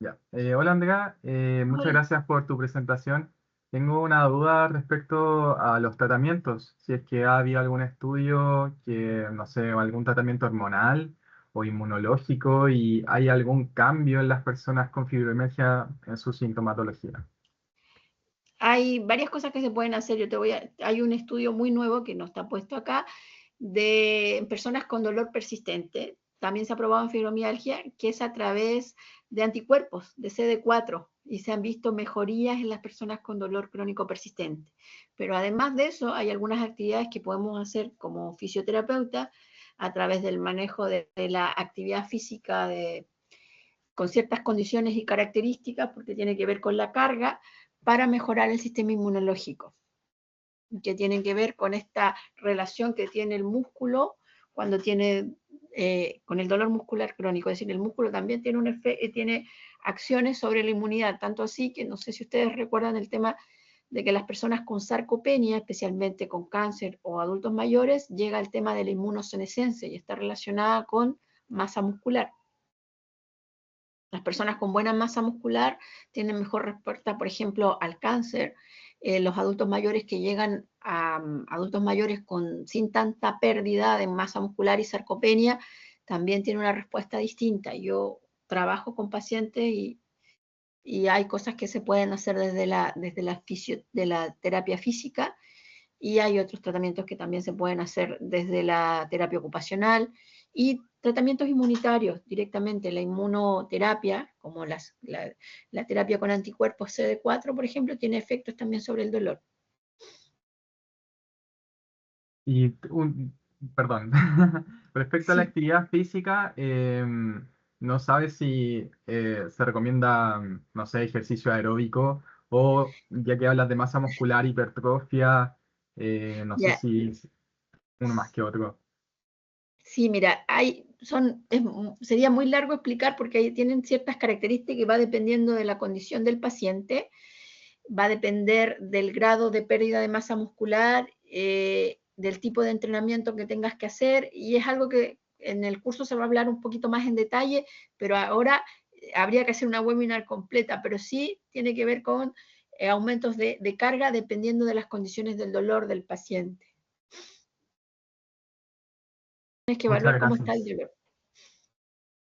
Ya. Hola Andrea, muchas Hola. gracias por tu presentación. Tengo una duda respecto a los tratamientos. Si es que ha habido algún estudio que, no sé, algún tratamiento hormonal o inmunológico y hay algún cambio en las personas con fibromialgia en su sintomatología. Hay varias cosas que se pueden hacer. Hay un estudio muy nuevo que no está puesto acá de personas con dolor persistente. También se ha probado en fibromialgia, que es a través de anticuerpos de CD4 y se han visto mejorías en las personas con dolor crónico persistente. Pero además de eso, hay algunas actividades que podemos hacer como fisioterapeuta a través del manejo de la actividad física con ciertas condiciones y características, porque tiene que ver con la carga, para mejorar el sistema inmunológico, que tienen que ver con esta relación que tiene el músculo cuando tiene, con el dolor muscular crónico. Es decir, el músculo también tiene acciones sobre la inmunidad, tanto así que no sé si ustedes recuerdan el tema de que las personas con sarcopenia, especialmente con cáncer o adultos mayores, llega el tema de la inmunosenescencia y está relacionada con masa muscular. Las personas con buena masa muscular tienen mejor respuesta, por ejemplo, al cáncer. Los adultos mayores que llegan a adultos mayores sin tanta pérdida de masa muscular y sarcopenia también tienen una respuesta distinta. Yo trabajo con pacientes y hay cosas que se pueden hacer desde de la terapia física y hay otros tratamientos que también se pueden hacer desde la terapia ocupacional y tratamientos inmunitarios directamente. La inmunoterapia, como la terapia con anticuerpos CD4, por ejemplo, tiene efectos también sobre el dolor. Y perdón, respecto a la Sí. actividad física, no sabes si se recomienda, no sé, ejercicio aeróbico o ya que hablas de masa muscular, hipertrofia, no sé Ya, si uno más que otro. sí, mira, sería muy largo explicar porque ahí tienen ciertas características que va dependiendo de la condición del paciente, va a depender del grado de pérdida de masa muscular, del tipo de entrenamiento que tengas que hacer, y es algo que en el curso se va a hablar un poquito más en detalle, pero ahora habría que hacer una webinar completa, pero sí tiene que ver con aumentos de carga dependiendo de las condiciones del dolor del paciente. Tienes que Muchas evaluar cómo está el gracias. dolor.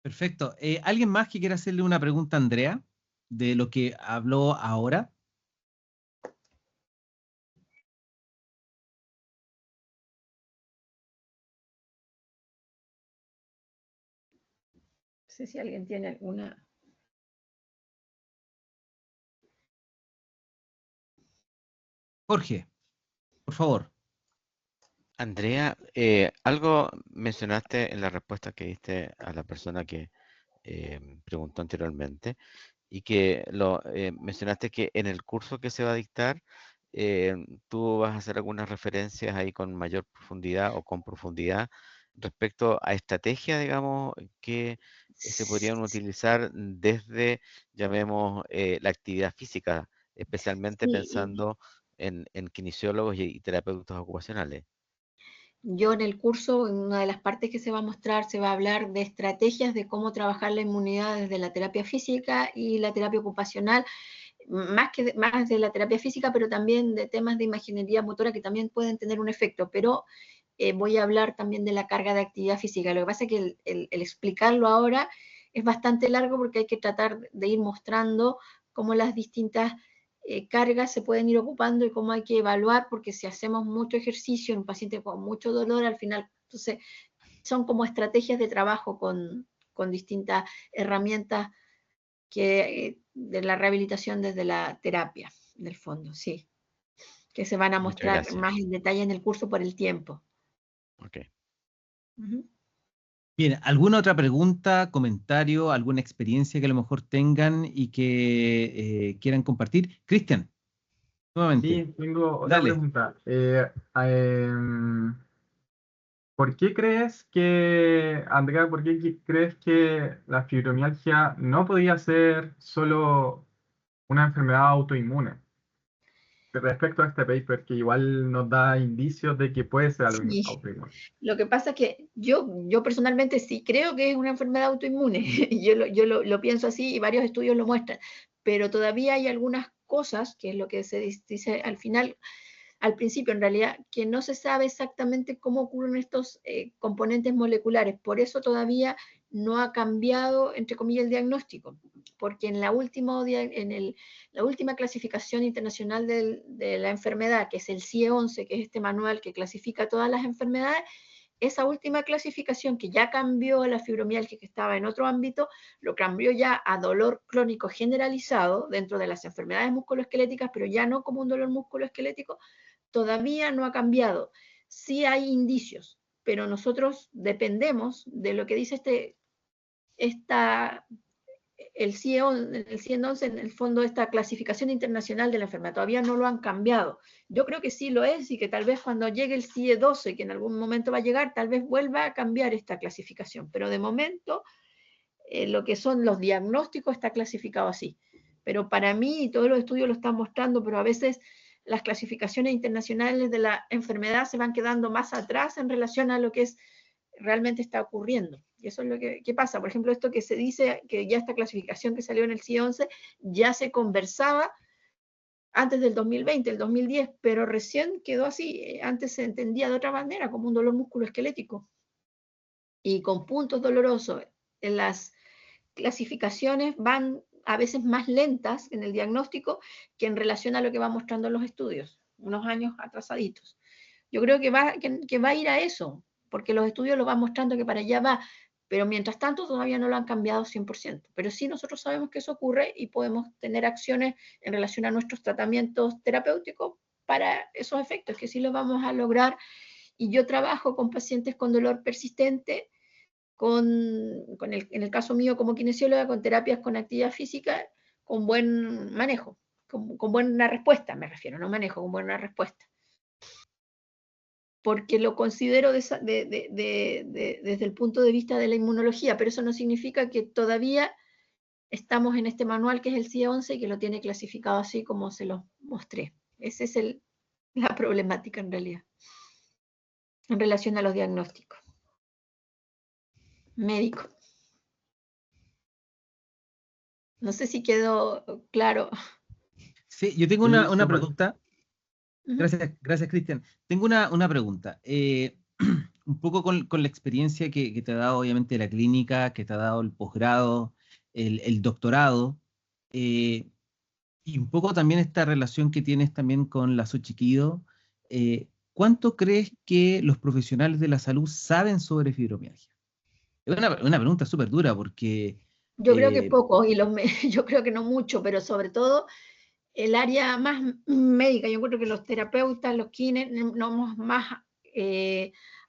Perfecto. ¿Alguien más que quiera hacerle una pregunta a Andrea de lo que habló ahora? sé si alguien tiene alguna. Jorge, por favor. Andrea, algo mencionaste en la respuesta que diste a la persona que preguntó anteriormente, y que mencionaste que en el curso que se va a dictar, tú vas a hacer algunas referencias ahí con mayor profundidad o con profundidad respecto a estrategias, digamos, que se podrían utilizar desde, llamemos, la actividad física, especialmente Sí, pensando en kinesiólogos y terapeutas ocupacionales. yo en el curso, en una de las partes que se va a mostrar, se va a hablar de estrategias de cómo trabajar la inmunidad desde la terapia física y la terapia ocupacional, más de la terapia física, pero también de temas de imaginería motora que también pueden tener un efecto, pero voy a hablar también de la carga de actividad física. Lo que pasa es que el explicarlo ahora es bastante largo porque hay que tratar de ir mostrando cómo las distintas cargas se pueden ir ocupando y cómo hay que evaluar, porque si hacemos mucho ejercicio en un paciente con mucho dolor, al final, entonces, son como estrategias de trabajo con distintas herramientas de la rehabilitación desde la terapia, en el fondo, sí, que se van a Muchas mostrar gracias. más en detalle en el curso por el tiempo. Ok. Bien, ¿alguna otra pregunta, comentario, alguna experiencia que a lo mejor tengan y que quieran compartir? Cristian, nuevamente, Sí, tengo otra dale. pregunta. ¿Por qué crees que, Andrea, por qué crees que la fibromialgia no podía ser solo una enfermedad autoinmune? Respecto a este paper, que igual nos da indicios de que puede ser algo Sí, autoinmune. lo que pasa es que yo personalmente sí creo que es una enfermedad autoinmune, yo lo pienso así y varios estudios lo muestran, pero todavía hay algunas cosas, que es lo que se dice al final, al principio en realidad, que no se sabe exactamente cómo ocurren estos componentes moleculares, por eso todavía no ha cambiado, entre comillas, el diagnóstico, porque en la última clasificación internacional de la enfermedad, que es el CIE-11, que es este manual que clasifica todas las enfermedades, esa última clasificación que ya cambió la fibromialgia, que estaba en otro ámbito, lo cambió ya a dolor crónico generalizado dentro de las enfermedades musculoesqueléticas, pero ya no como un dolor musculoesquelético, todavía no ha cambiado. Sí hay indicios, pero nosotros dependemos de lo que dice el CIE-11, en el fondo, esta clasificación internacional de la enfermedad. Todavía no lo han cambiado. Yo creo que sí lo es y que tal vez cuando llegue el CIE-12, que en algún momento va a llegar, tal vez vuelva a cambiar esta clasificación. Pero de momento, lo que son los diagnósticos está clasificado así. Pero para mí, y todos los estudios lo están mostrando, pero a veces las clasificaciones internacionales de la enfermedad se van quedando más atrás en relación a lo que realmente está ocurriendo. Y eso es lo que pasa. Por ejemplo, esto que se dice, que ya esta clasificación que salió en el CIE-11 ya se conversaba antes del 2020, el 2010, pero recién quedó así. Antes se entendía de otra manera, como un dolor musculoesquelético. Y con puntos dolorosos en las clasificaciones van a veces más lentas en el diagnóstico que en relación a lo que va mostrando los estudios, unos años atrasaditos. Yo creo que va a ir a eso, porque los estudios lo van mostrando que para allá va, pero mientras tanto todavía no lo han cambiado 100%. Pero sí nosotros sabemos que eso ocurre y podemos tener acciones en relación a nuestros tratamientos terapéuticos para esos efectos, que sí los vamos a lograr. Y yo trabajo con pacientes con dolor persistente, en el caso mío como kinesióloga, con terapias con actividad física, con buen manejo, con buena respuesta, me refiero, no manejo, con buena respuesta. Porque lo considero desde el punto de vista de la inmunología, pero eso no significa que todavía estamos en este manual que es el CIE-11 y que lo tiene clasificado así como se lo mostré. Esa es la problemática en realidad, en relación a los diagnósticos médicos. No sé si quedó claro. Sí, yo tengo Sí, una súper. pregunta. Gracias, Cristian. Tengo una pregunta. Un poco con la experiencia que te ha dado, obviamente, la clínica, que te ha dado el posgrado, el doctorado, y un poco también esta relación que tienes también con la Xochitl. ¿Cuánto crees que los profesionales de la salud saben sobre fibromialgia? Es una pregunta súper dura porque Yo creo que poco, y yo creo que no mucho, pero sobre todo el área más médica. Yo creo que los terapeutas, los kines, no hemos más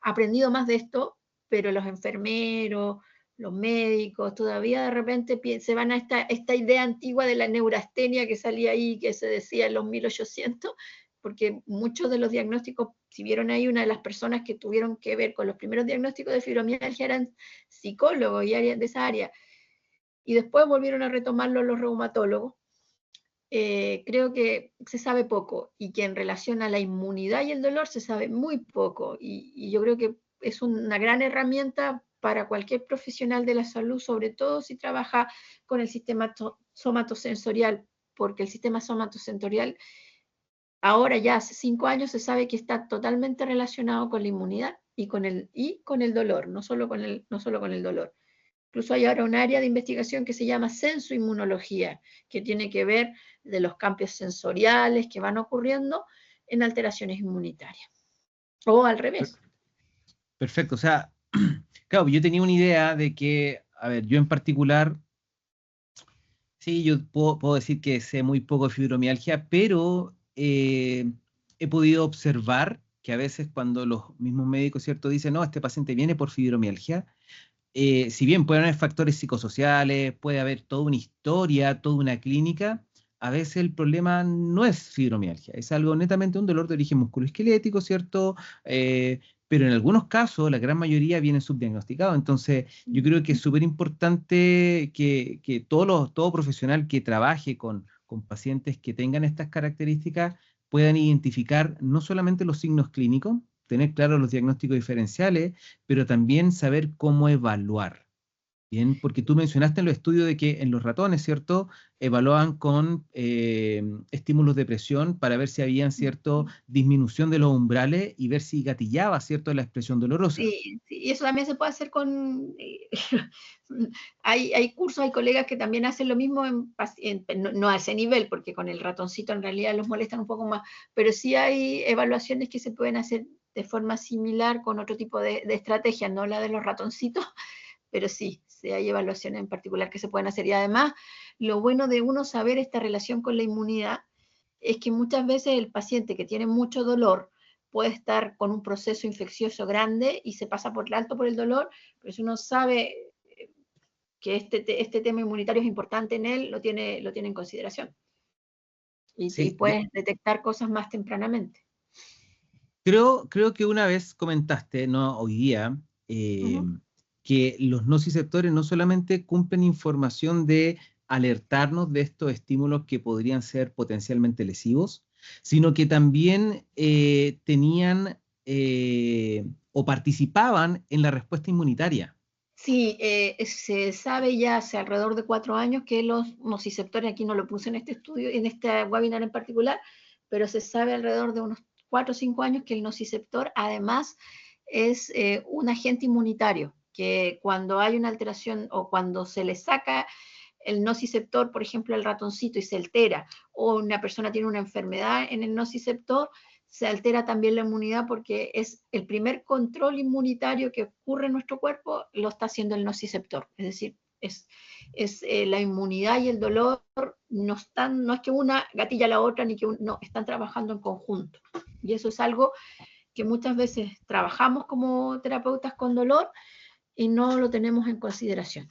aprendido más de esto, pero los enfermeros, los médicos, todavía de repente se van a esta idea antigua de la neurastenia que salía ahí, que se decía en los 1800, porque muchos de los diagnósticos, si vieron ahí, una de las personas que tuvieron que ver con los primeros diagnósticos de fibromialgia eran psicólogos y de esa área, y después volvieron a retomarlo los reumatólogos. Creo que se sabe poco, y que en relación a la inmunidad y el dolor se sabe muy poco, y yo creo que es una gran herramienta para cualquier profesional de la salud, sobre todo si trabaja con el sistema somatosensorial, porque el sistema somatosensorial ahora ya hace 5 años se sabe que está totalmente relacionado con la inmunidad y con el dolor, no solo con el dolor. Incluso hay ahora un área de investigación que se llama sensoinmunología, que tiene que ver de los cambios sensoriales que van ocurriendo en alteraciones inmunitarias. O al revés. Perfecto, o sea, claro, yo tenía una idea de que, a ver, yo en particular, sí, yo puedo decir que sé muy poco de fibromialgia, pero he podido observar que a veces cuando los mismos médicos, ¿cierto?, dicen, no, este paciente viene por fibromialgia, si bien pueden haber factores psicosociales, puede haber toda una historia, toda una clínica, a veces el problema no es fibromialgia, es algo netamente un dolor de origen musculoesquelético, ¿cierto? Pero en algunos casos, la gran mayoría viene subdiagnosticado. Entonces, yo creo que es súper importante que todo profesional que trabaje con pacientes que tengan estas características puedan identificar no solamente los signos clínicos, tener claros los diagnósticos diferenciales, pero también saber cómo evaluar. Bien, porque tú mencionaste en los estudios de que en los ratones, ¿cierto? Evaluaban con estímulos de presión para ver si había, ¿cierto?, disminución de los umbrales y ver si gatillaba, ¿cierto?, la expresión dolorosa. Sí, sí, y eso también se puede hacer con... hay cursos, hay colegas que también hacen lo mismo, no a ese nivel, porque con el ratoncito en realidad los molestan un poco más, pero sí hay evaluaciones que se pueden hacer de forma similar con otro tipo de estrategia, no la de los ratoncitos, pero sí hay evaluaciones en particular que se pueden hacer. Y además, lo bueno de uno saber esta relación con la inmunidad es que muchas veces el paciente que tiene mucho dolor puede estar con un proceso infeccioso grande y se pasa por alto por el dolor, pero si uno sabe que este tema inmunitario es importante en él, lo tiene en consideración. Y Sí, puedes detectar cosas más tempranamente. creo que una vez comentaste, no hoy día, que los nociceptores no solamente cumplen información de alertarnos de estos estímulos que podrían ser potencialmente lesivos, sino que también tenían o participaban en la respuesta inmunitaria. Sí, se sabe ya hace alrededor de 4 años que los nociceptores, aquí no lo puse en este estudio, en este webinar en particular, pero se sabe alrededor de unos 4 o 5 años que el nociceptor además es un agente inmunitario, que cuando hay una alteración o cuando se le saca el nociceptor, por ejemplo, el ratoncito, y se altera, o una persona tiene una enfermedad en el nociceptor, se altera también la inmunidad, porque es el primer control inmunitario que ocurre en nuestro cuerpo, lo está haciendo el nociceptor. Es decir, la inmunidad y el dolor no es que una gatilla a la otra, ni que no, están trabajando en conjunto. Y eso es algo que muchas veces trabajamos como terapeutas con dolor y no lo tenemos en consideración.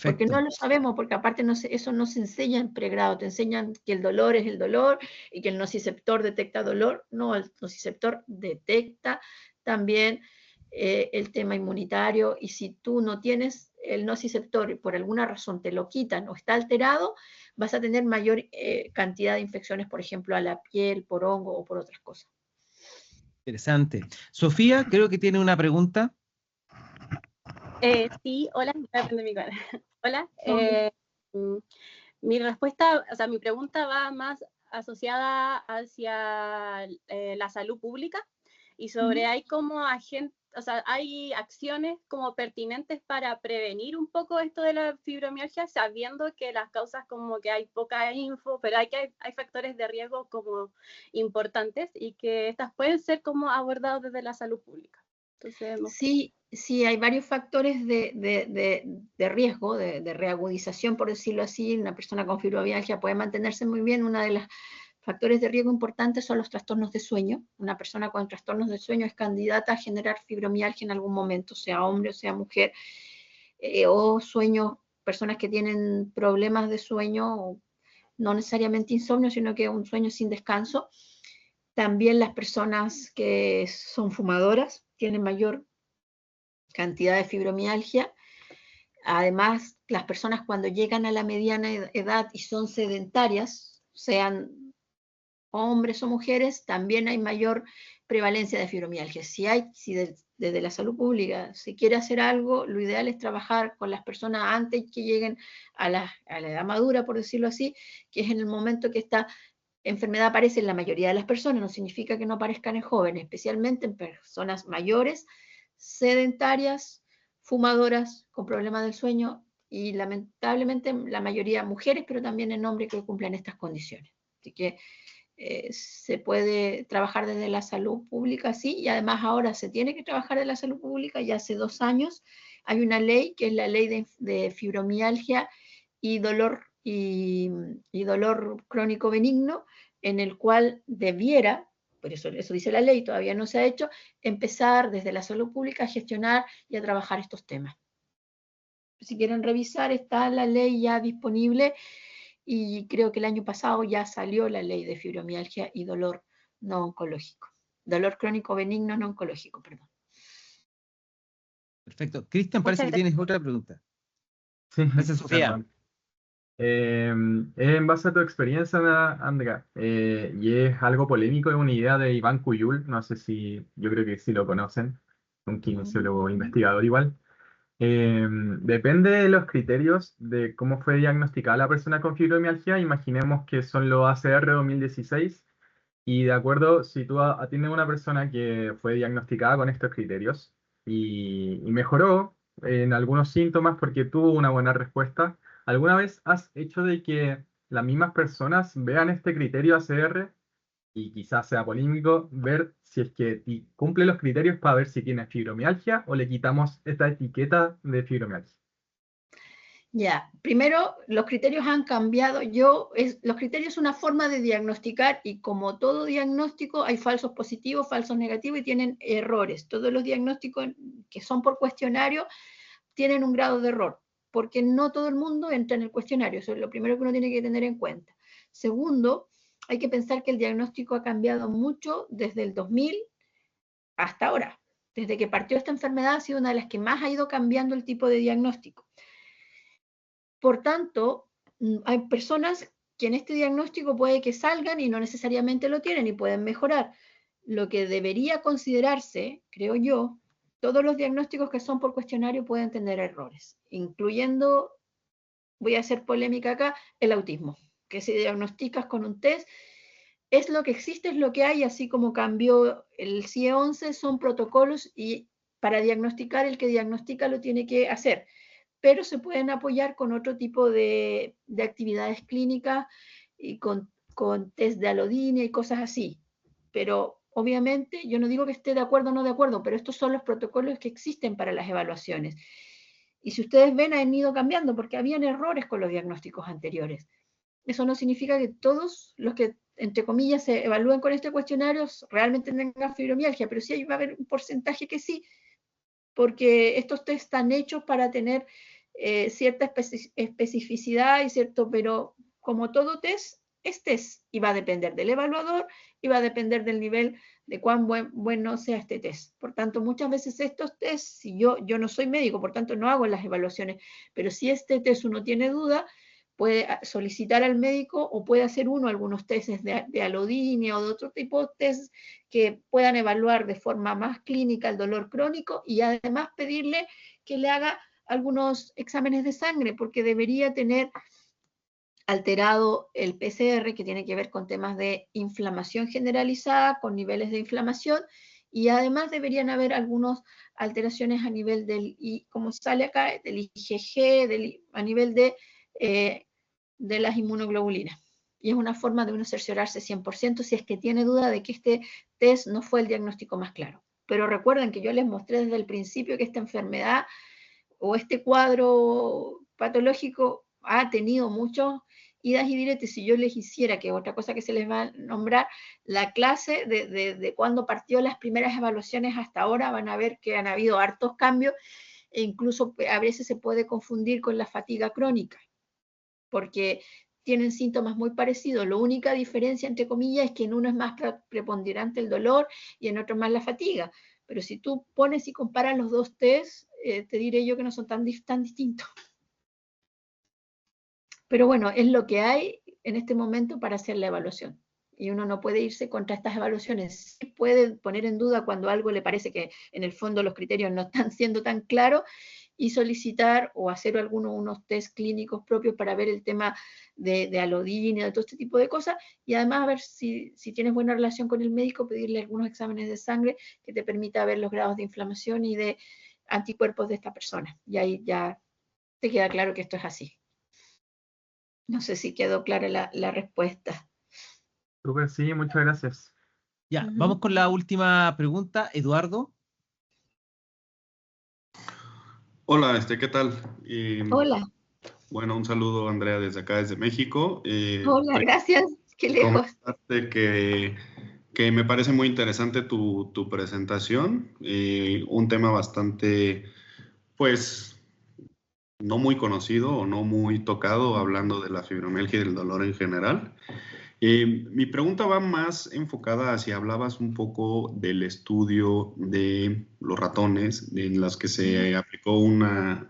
Porque no Perfecto. lo sabemos, porque aparte eso no se enseña en pregrado, te enseñan que el dolor es el dolor y que el nociceptor detecta dolor. No, el nociceptor detecta también el tema inmunitario, y si tú no tienes el nociceptor y por alguna razón te lo quitan o está alterado, vas a tener mayor cantidad de infecciones, por ejemplo, a la piel, por hongo o por otras cosas. Interesante. Sofía, creo que tiene una pregunta. Sí, hola, voy a prender mi cámara. Hola. Mi respuesta, o sea, mi pregunta va más asociada hacia la salud pública y sobre hay como o sea, hay acciones como pertinentes para prevenir un poco esto de la fibromialgia, sabiendo que las causas como que hay poca info, pero hay factores de riesgo como importantes y que estas pueden ser como abordados desde la salud pública. Entonces, Sí, hay varios factores de riesgo, de reagudización, por decirlo así. Una persona con fibromialgia puede mantenerse muy bien. Uno de los factores de riesgo importantes son los trastornos de sueño. Una persona con trastornos de sueño es candidata a generar fibromialgia en algún momento, sea hombre o sea mujer, o sueños, personas que tienen problemas de sueño, no necesariamente insomnio, sino que un sueño sin descanso. También las personas que son fumadoras tienen mayor cantidad de fibromialgia. Además, las personas cuando llegan a la mediana edad y son sedentarias, sean hombres o mujeres, también hay mayor prevalencia de fibromialgia. Si desde la salud pública se quiere hacer algo, lo ideal es trabajar con las personas antes que lleguen a la edad madura, por decirlo así, que es en el momento que esta enfermedad aparece en la mayoría de las personas. No significa que no aparezcan en jóvenes, especialmente en personas mayores, sedentarias, fumadoras, con problemas del sueño, y lamentablemente la mayoría mujeres, pero también en hombres que cumplen estas condiciones. Así que se puede trabajar desde la salud pública, sí, y además ahora se tiene que trabajar desde la salud pública. Ya hace 2 años hay una ley, que es la ley de fibromialgia y dolor crónico benigno, en el cual debiera, por eso dice la ley, todavía no se ha hecho, empezar desde la salud pública a gestionar y a trabajar estos temas. Si quieren revisar, está la ley ya disponible, y creo que el año pasado ya salió la ley de fibromialgia y dolor no oncológico. Dolor crónico benigno no oncológico, perdón. Perfecto. Cristian, parece que tienes otra pregunta. Sí, Esa es Sofía. perdón. En base a tu experiencia, Andrea, y es algo polémico, es una idea de Iván Cuyul, no sé si, yo creo que sí lo conocen, un kinesiólogo investigador igual. Depende de los criterios de cómo fue diagnosticada la persona con fibromialgia. Imaginemos que son los ACR 2016, y de acuerdo, si tú atiendes a una persona que fue diagnosticada con estos criterios y mejoró en algunos síntomas porque tuvo una buena respuesta, ¿alguna vez has hecho de que las mismas personas vean este criterio ACR y quizás sea polémico, ver si es que cumple los criterios para ver si tiene fibromialgia o le quitamos esta etiqueta de fibromialgia? Ya, primero, los criterios han cambiado. Los criterios son una forma de diagnosticar, y como todo diagnóstico hay falsos positivos, falsos negativos, y tienen errores. Todos los diagnósticos que son por cuestionario tienen un grado de error, porque no todo el mundo entra en el cuestionario. Eso es lo primero que uno tiene que tener en cuenta. Segundo, hay que pensar que el diagnóstico ha cambiado mucho desde el 2000 hasta ahora. Desde que partió esta enfermedad ha sido una de las que más ha ido cambiando el tipo de diagnóstico. Por tanto, hay personas que en este diagnóstico puede que salgan y no necesariamente lo tienen y pueden mejorar. Lo que debería considerarse, creo yo, todos los diagnósticos que son por cuestionario pueden tener errores, incluyendo, voy a hacer polémica acá, el autismo, que si diagnosticas con un test, es lo que existe, es lo que hay. Así como cambió el CIE-11, son protocolos, y para diagnosticar, el que diagnostica lo tiene que hacer, pero se pueden apoyar con otro tipo de actividades clínicas y con test de alodinia y cosas así. Pero obviamente yo no digo que esté de acuerdo o no de acuerdo, pero estos son los protocolos que existen para las evaluaciones. Y si ustedes ven, han ido cambiando porque habían errores con los diagnósticos anteriores. Eso no significa que todos los que, entre comillas, se evalúen con este cuestionario realmente tengan fibromialgia, pero sí va a haber un porcentaje que sí, porque estos test están hechos para tener cierta especificidad y cierto, pero como todo test, es test, y va a depender del evaluador y va a depender del nivel de cuán bueno sea este test. Por tanto, muchas veces estos test, si yo no soy médico, por tanto no hago las evaluaciones, pero si este test uno tiene duda, puede solicitar al médico, o puede hacer algunos tests de alodinia o de otro tipo de test que puedan evaluar de forma más clínica el dolor crónico, y además pedirle que le haga algunos exámenes de sangre, porque debería tener alterado el PCR, que tiene que ver con temas de inflamación generalizada, con niveles de inflamación, y además deberían haber algunas alteraciones a nivel del, como sale acá, del IgG, a nivel de las inmunoglobulinas. Y es una forma de uno cerciorarse 100% si es que tiene duda de que este test no fue el diagnóstico más claro. pero recuerden que yo les mostré desde el principio que esta enfermedad o este cuadro patológico ha tenido muchos idas y diretes. Si yo les hiciera, que otra cosa que se les va a nombrar, la clase de cuando partió las primeras evaluaciones hasta ahora, van a ver que han habido hartos cambios, e incluso a veces se puede confundir con la fatiga crónica, porque tienen síntomas muy parecidos. La única diferencia, entre comillas, es que en uno es más preponderante el dolor y en otro más la fatiga. Pero si tú pones y comparas los dos test, te diré yo que no son tan distintos. Pero bueno, es lo que hay en este momento para hacer la evaluación. Y uno no puede irse contra estas evaluaciones. Sí puede poner en duda cuando algo le parece que en el fondo los criterios no están siendo tan claros, y solicitar o hacer unos test clínicos propios para ver el tema de alodina, de todo este tipo de cosas, y además a ver si tienes buena relación con el médico, pedirle algunos exámenes de sangre que te permita ver los grados de inflamación y de anticuerpos de esta persona. Y ahí ya te queda claro que esto es así. No sé si quedó clara la respuesta. Súper, sí, muchas gracias. Ya, vamos con la última pregunta. Eduardo. Hola, ¿qué tal? Hola. Bueno, un saludo, Andrea, desde acá, desde México. Hola, gracias. Qué lejos. Comentarte que me parece muy interesante tu presentación. Un tema bastante, pues, no muy conocido o no muy tocado, hablando de la fibromialgia y del dolor en general. Mi pregunta va más enfocada hacia, hablabas un poco del estudio de los ratones, en las que se aplicó una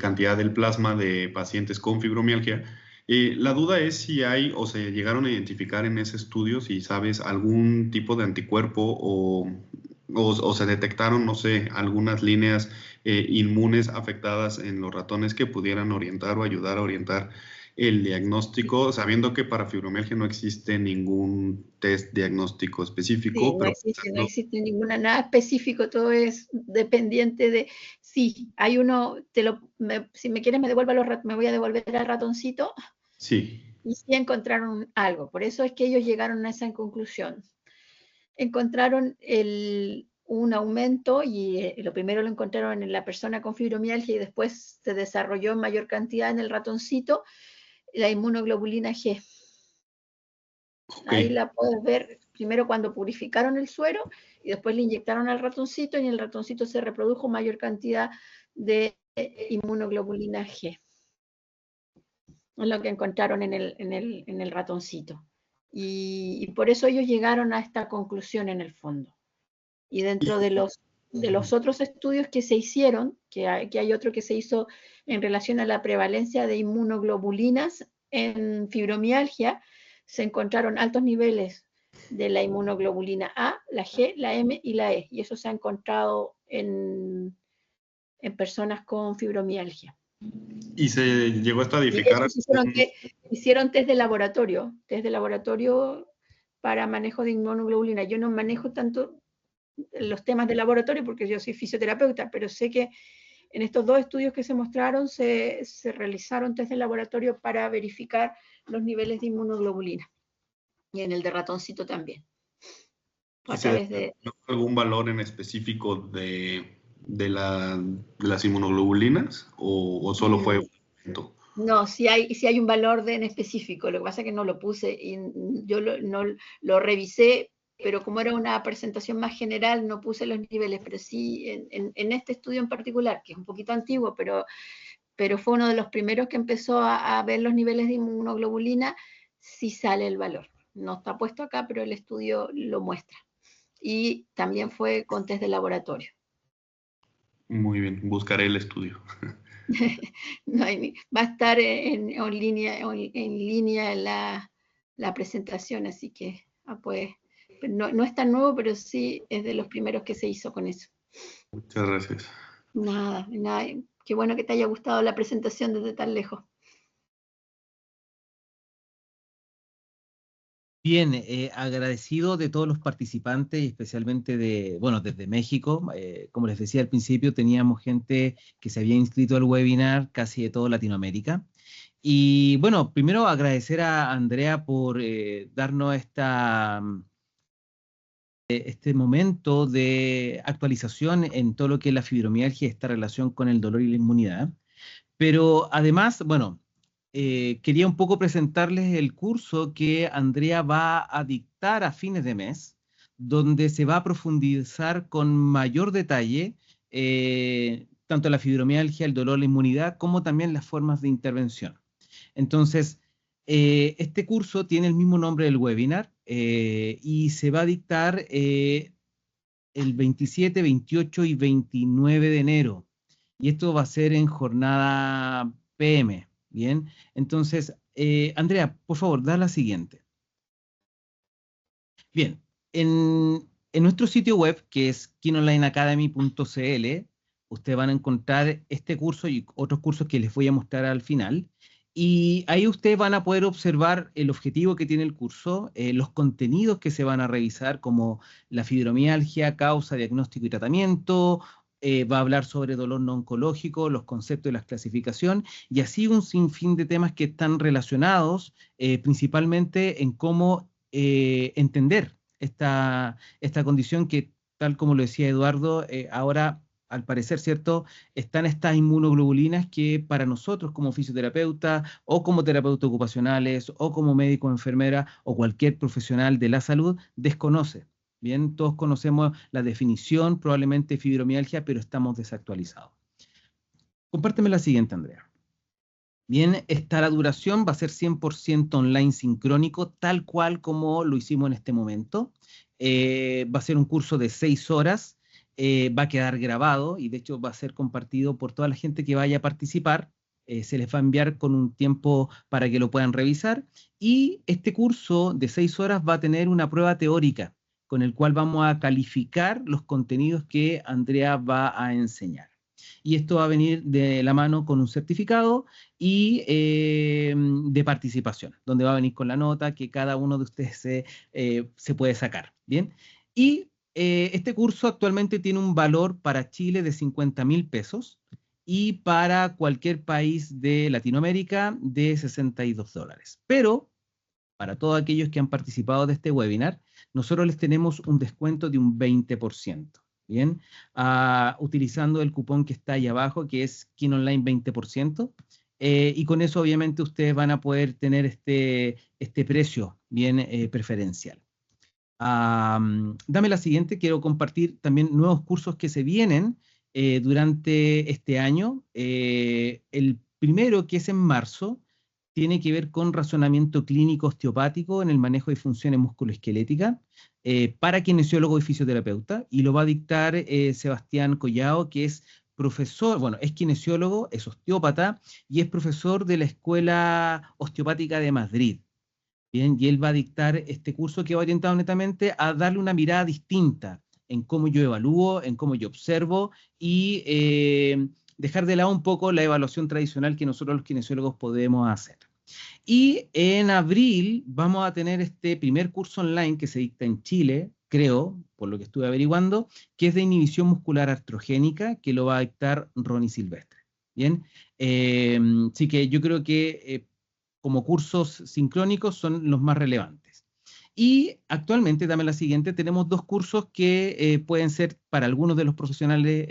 cantidad del plasma de pacientes con fibromialgia. La duda es si hay o se llegaron a identificar en ese estudio, si sabes, algún tipo de anticuerpo o se detectaron, no sé, algunas líneas inmunes afectadas en los ratones que pudieran orientar o ayudar a orientar el diagnóstico, sabiendo que para fibromialgia no existe ningún test diagnóstico específico. Sí, no existe nada específico, todo es dependiente de... Sí, hay uno, si me quieres me voy a devolver al ratoncito. Sí. Y sí encontraron algo, por eso es que ellos llegaron a esa conclusión. Encontraron un aumento, y lo primero lo encontraron en la persona con fibromialgia y después se desarrolló en mayor cantidad en el ratoncito, la inmunoglobulina G. Okay. Ahí la puedes ver primero cuando purificaron el suero y después le inyectaron al ratoncito, y en el ratoncito se reprodujo mayor cantidad de inmunoglobulina G. Es lo que encontraron en el ratoncito. Y por eso ellos llegaron a esta conclusión en el fondo. Y dentro de los otros estudios que se hicieron, que hay otro que se hizo en relación a la prevalencia de inmunoglobulinas en fibromialgia, se encontraron altos niveles de la inmunoglobulina A, la G, la M y la E. Y eso se ha encontrado en personas con fibromialgia. ¿Y se llegó a estadificar? Hicieron test de laboratorio para manejo de inmunoglobulina. Yo no manejo tanto los temas de laboratorio porque yo soy fisioterapeuta, pero sé que en estos dos estudios que se mostraron se realizaron test de laboratorio para verificar los niveles de inmunoglobulina, y en el de ratoncito también. ¿Algún valor en específico de las inmunoglobulinas o solo fue un momento? No, sí hay un valor en específico. Lo que pasa es que no lo puse y yo no lo revisé, pero como era una presentación más general no puse los niveles, pero sí en este estudio en particular, que es un poquito antiguo, pero fue uno de los primeros que empezó a ver los niveles de inmunoglobulina, sí sale el valor. No está puesto acá, pero el estudio lo muestra. Y también fue con test de laboratorio. Muy bien, buscaré el estudio. Va a estar en línea la presentación, así que pues, no es tan nuevo, pero sí es de los primeros que se hizo con eso. Muchas gracias. Nada, qué bueno que te haya gustado la presentación desde tan lejos. Bien, agradecido de todos los participantes, y especialmente desde México. Como les decía al principio, teníamos gente que se había inscrito al webinar casi de toda Latinoamérica. Y bueno, primero agradecer a Andrea por darnos esta este momento de actualización en todo lo que es la fibromialgia y esta relación con el dolor y la inmunidad. Pero además, bueno, quería un poco presentarles el curso que Andrea va a dictar a fines de mes, donde se va a profundizar con mayor detalle tanto la fibromialgia, el dolor, la inmunidad, como también las formas de intervención. Entonces, este curso tiene el mismo nombre del webinar y se va a dictar el 27, 28 y 29 de enero. Y esto va a ser en jornada PM, ¿bien? Entonces, Andrea, por favor, da la siguiente. Bien, en nuestro sitio web, que es kinonlineacademy.cl, ustedes van a encontrar este curso y otros cursos que les voy a mostrar al final. Y ahí ustedes van a poder observar el objetivo que tiene el curso, los contenidos que se van a revisar, como la fibromialgia, causa, diagnóstico y tratamiento. Va a hablar sobre dolor no oncológico, los conceptos de la clasificación, y así un sinfín de temas que están relacionados principalmente en cómo entender esta condición que, tal como lo decía Eduardo, ahora, al parecer, ¿cierto?, están estas inmunoglobulinas que para nosotros como fisioterapeuta o como terapeutas ocupacionales o como médico, enfermera o cualquier profesional de la salud desconoce. Bien, todos conocemos la definición, probablemente fibromialgia, pero estamos desactualizados. Compárteme la siguiente, Andrea. Bien, la duración va a ser 100% online sincrónico, tal cual como lo hicimos en este momento. Va a ser un curso de 6 horas, va a quedar grabado y de hecho va a ser compartido por toda la gente que vaya a participar. Se les va a enviar con un tiempo para que lo puedan revisar. Y este curso de 6 horas va a tener una prueba teórica, con el cual vamos a calificar los contenidos que Andrea va a enseñar. Y esto va a venir de la mano con un certificado y de participación, donde va a venir con la nota que cada uno de ustedes se puede sacar. ¿Bien? Y este curso actualmente tiene un valor para Chile de 50.000 pesos y para cualquier país de Latinoamérica de $62. Pero para todos aquellos que han participado de este webinar, nosotros les tenemos un descuento de un 20%. Bien, utilizando el cupón que está ahí abajo, que es KinOnline 20%, y con eso obviamente ustedes van a poder tener este precio bien preferencial. Dame la siguiente, quiero compartir también nuevos cursos que se vienen durante este año. El primero, que es en marzo, tiene que ver con razonamiento clínico osteopático en el manejo de funciones musculoesqueléticas para kinesiólogo y fisioterapeuta, y lo va a dictar Sebastián Collao, que es profesor, bueno, es kinesiólogo, es osteópata y es profesor de la Escuela Osteopática de Madrid. Bien, y él va a dictar este curso que va orientado netamente a darle una mirada distinta en cómo yo evalúo, en cómo yo observo y dejar de lado un poco la evaluación tradicional que nosotros los kinesiólogos podemos hacer. Y en abril vamos a tener este primer curso online que se dicta en Chile, creo, por lo que estuve averiguando, que es de inhibición muscular artrogénica, que lo va a dictar Ronnie Silvestre. Bien, así que yo creo que como cursos sincrónicos son los más relevantes. Y actualmente, dame la siguiente, tenemos 2 cursos que pueden ser para algunos de los profesionales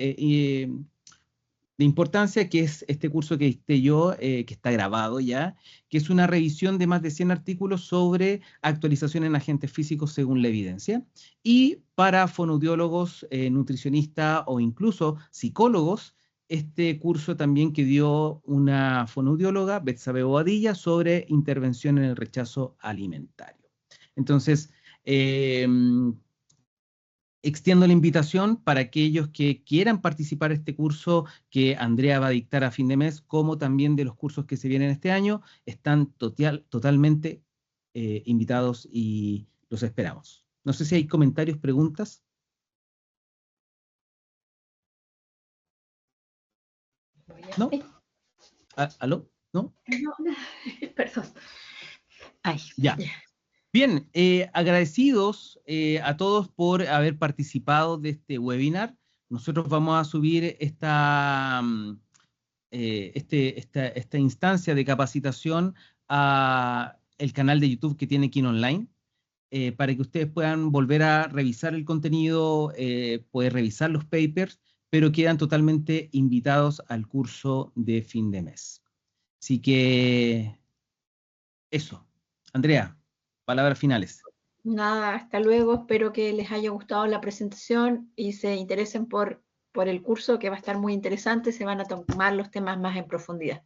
de importancia, que es este curso que dicté yo, que está grabado ya, que es una revisión de más de 100 artículos sobre actualización en agentes físicos según la evidencia. Y para fonoaudiólogos, nutricionistas o incluso psicólogos, este curso también que dio una fonoaudióloga, Betsabe Bobadilla, sobre intervención en el rechazo alimentario. Entonces, extiendo la invitación para aquellos que quieran participar de este curso que Andrea va a dictar a fin de mes, como también de los cursos que se vienen este año. Están totalmente invitados y los esperamos. No sé si hay comentarios, preguntas. ¿No? ¿Aló? ¿No? No, perdón. Ay, ya. Bien, agradecidos a todos por haber participado de este webinar. Nosotros vamos a subir esta instancia de capacitación a el canal de YouTube que tiene KinOnline. para que ustedes puedan volver a revisar el contenido, poder revisar los papers, pero quedan totalmente invitados al curso de fin de mes. Así que eso. Andrea, palabras finales. Nada, hasta luego. Espero que les haya gustado la presentación y se interesen por el curso, que va a estar muy interesante. Se van a tomar los temas más en profundidad.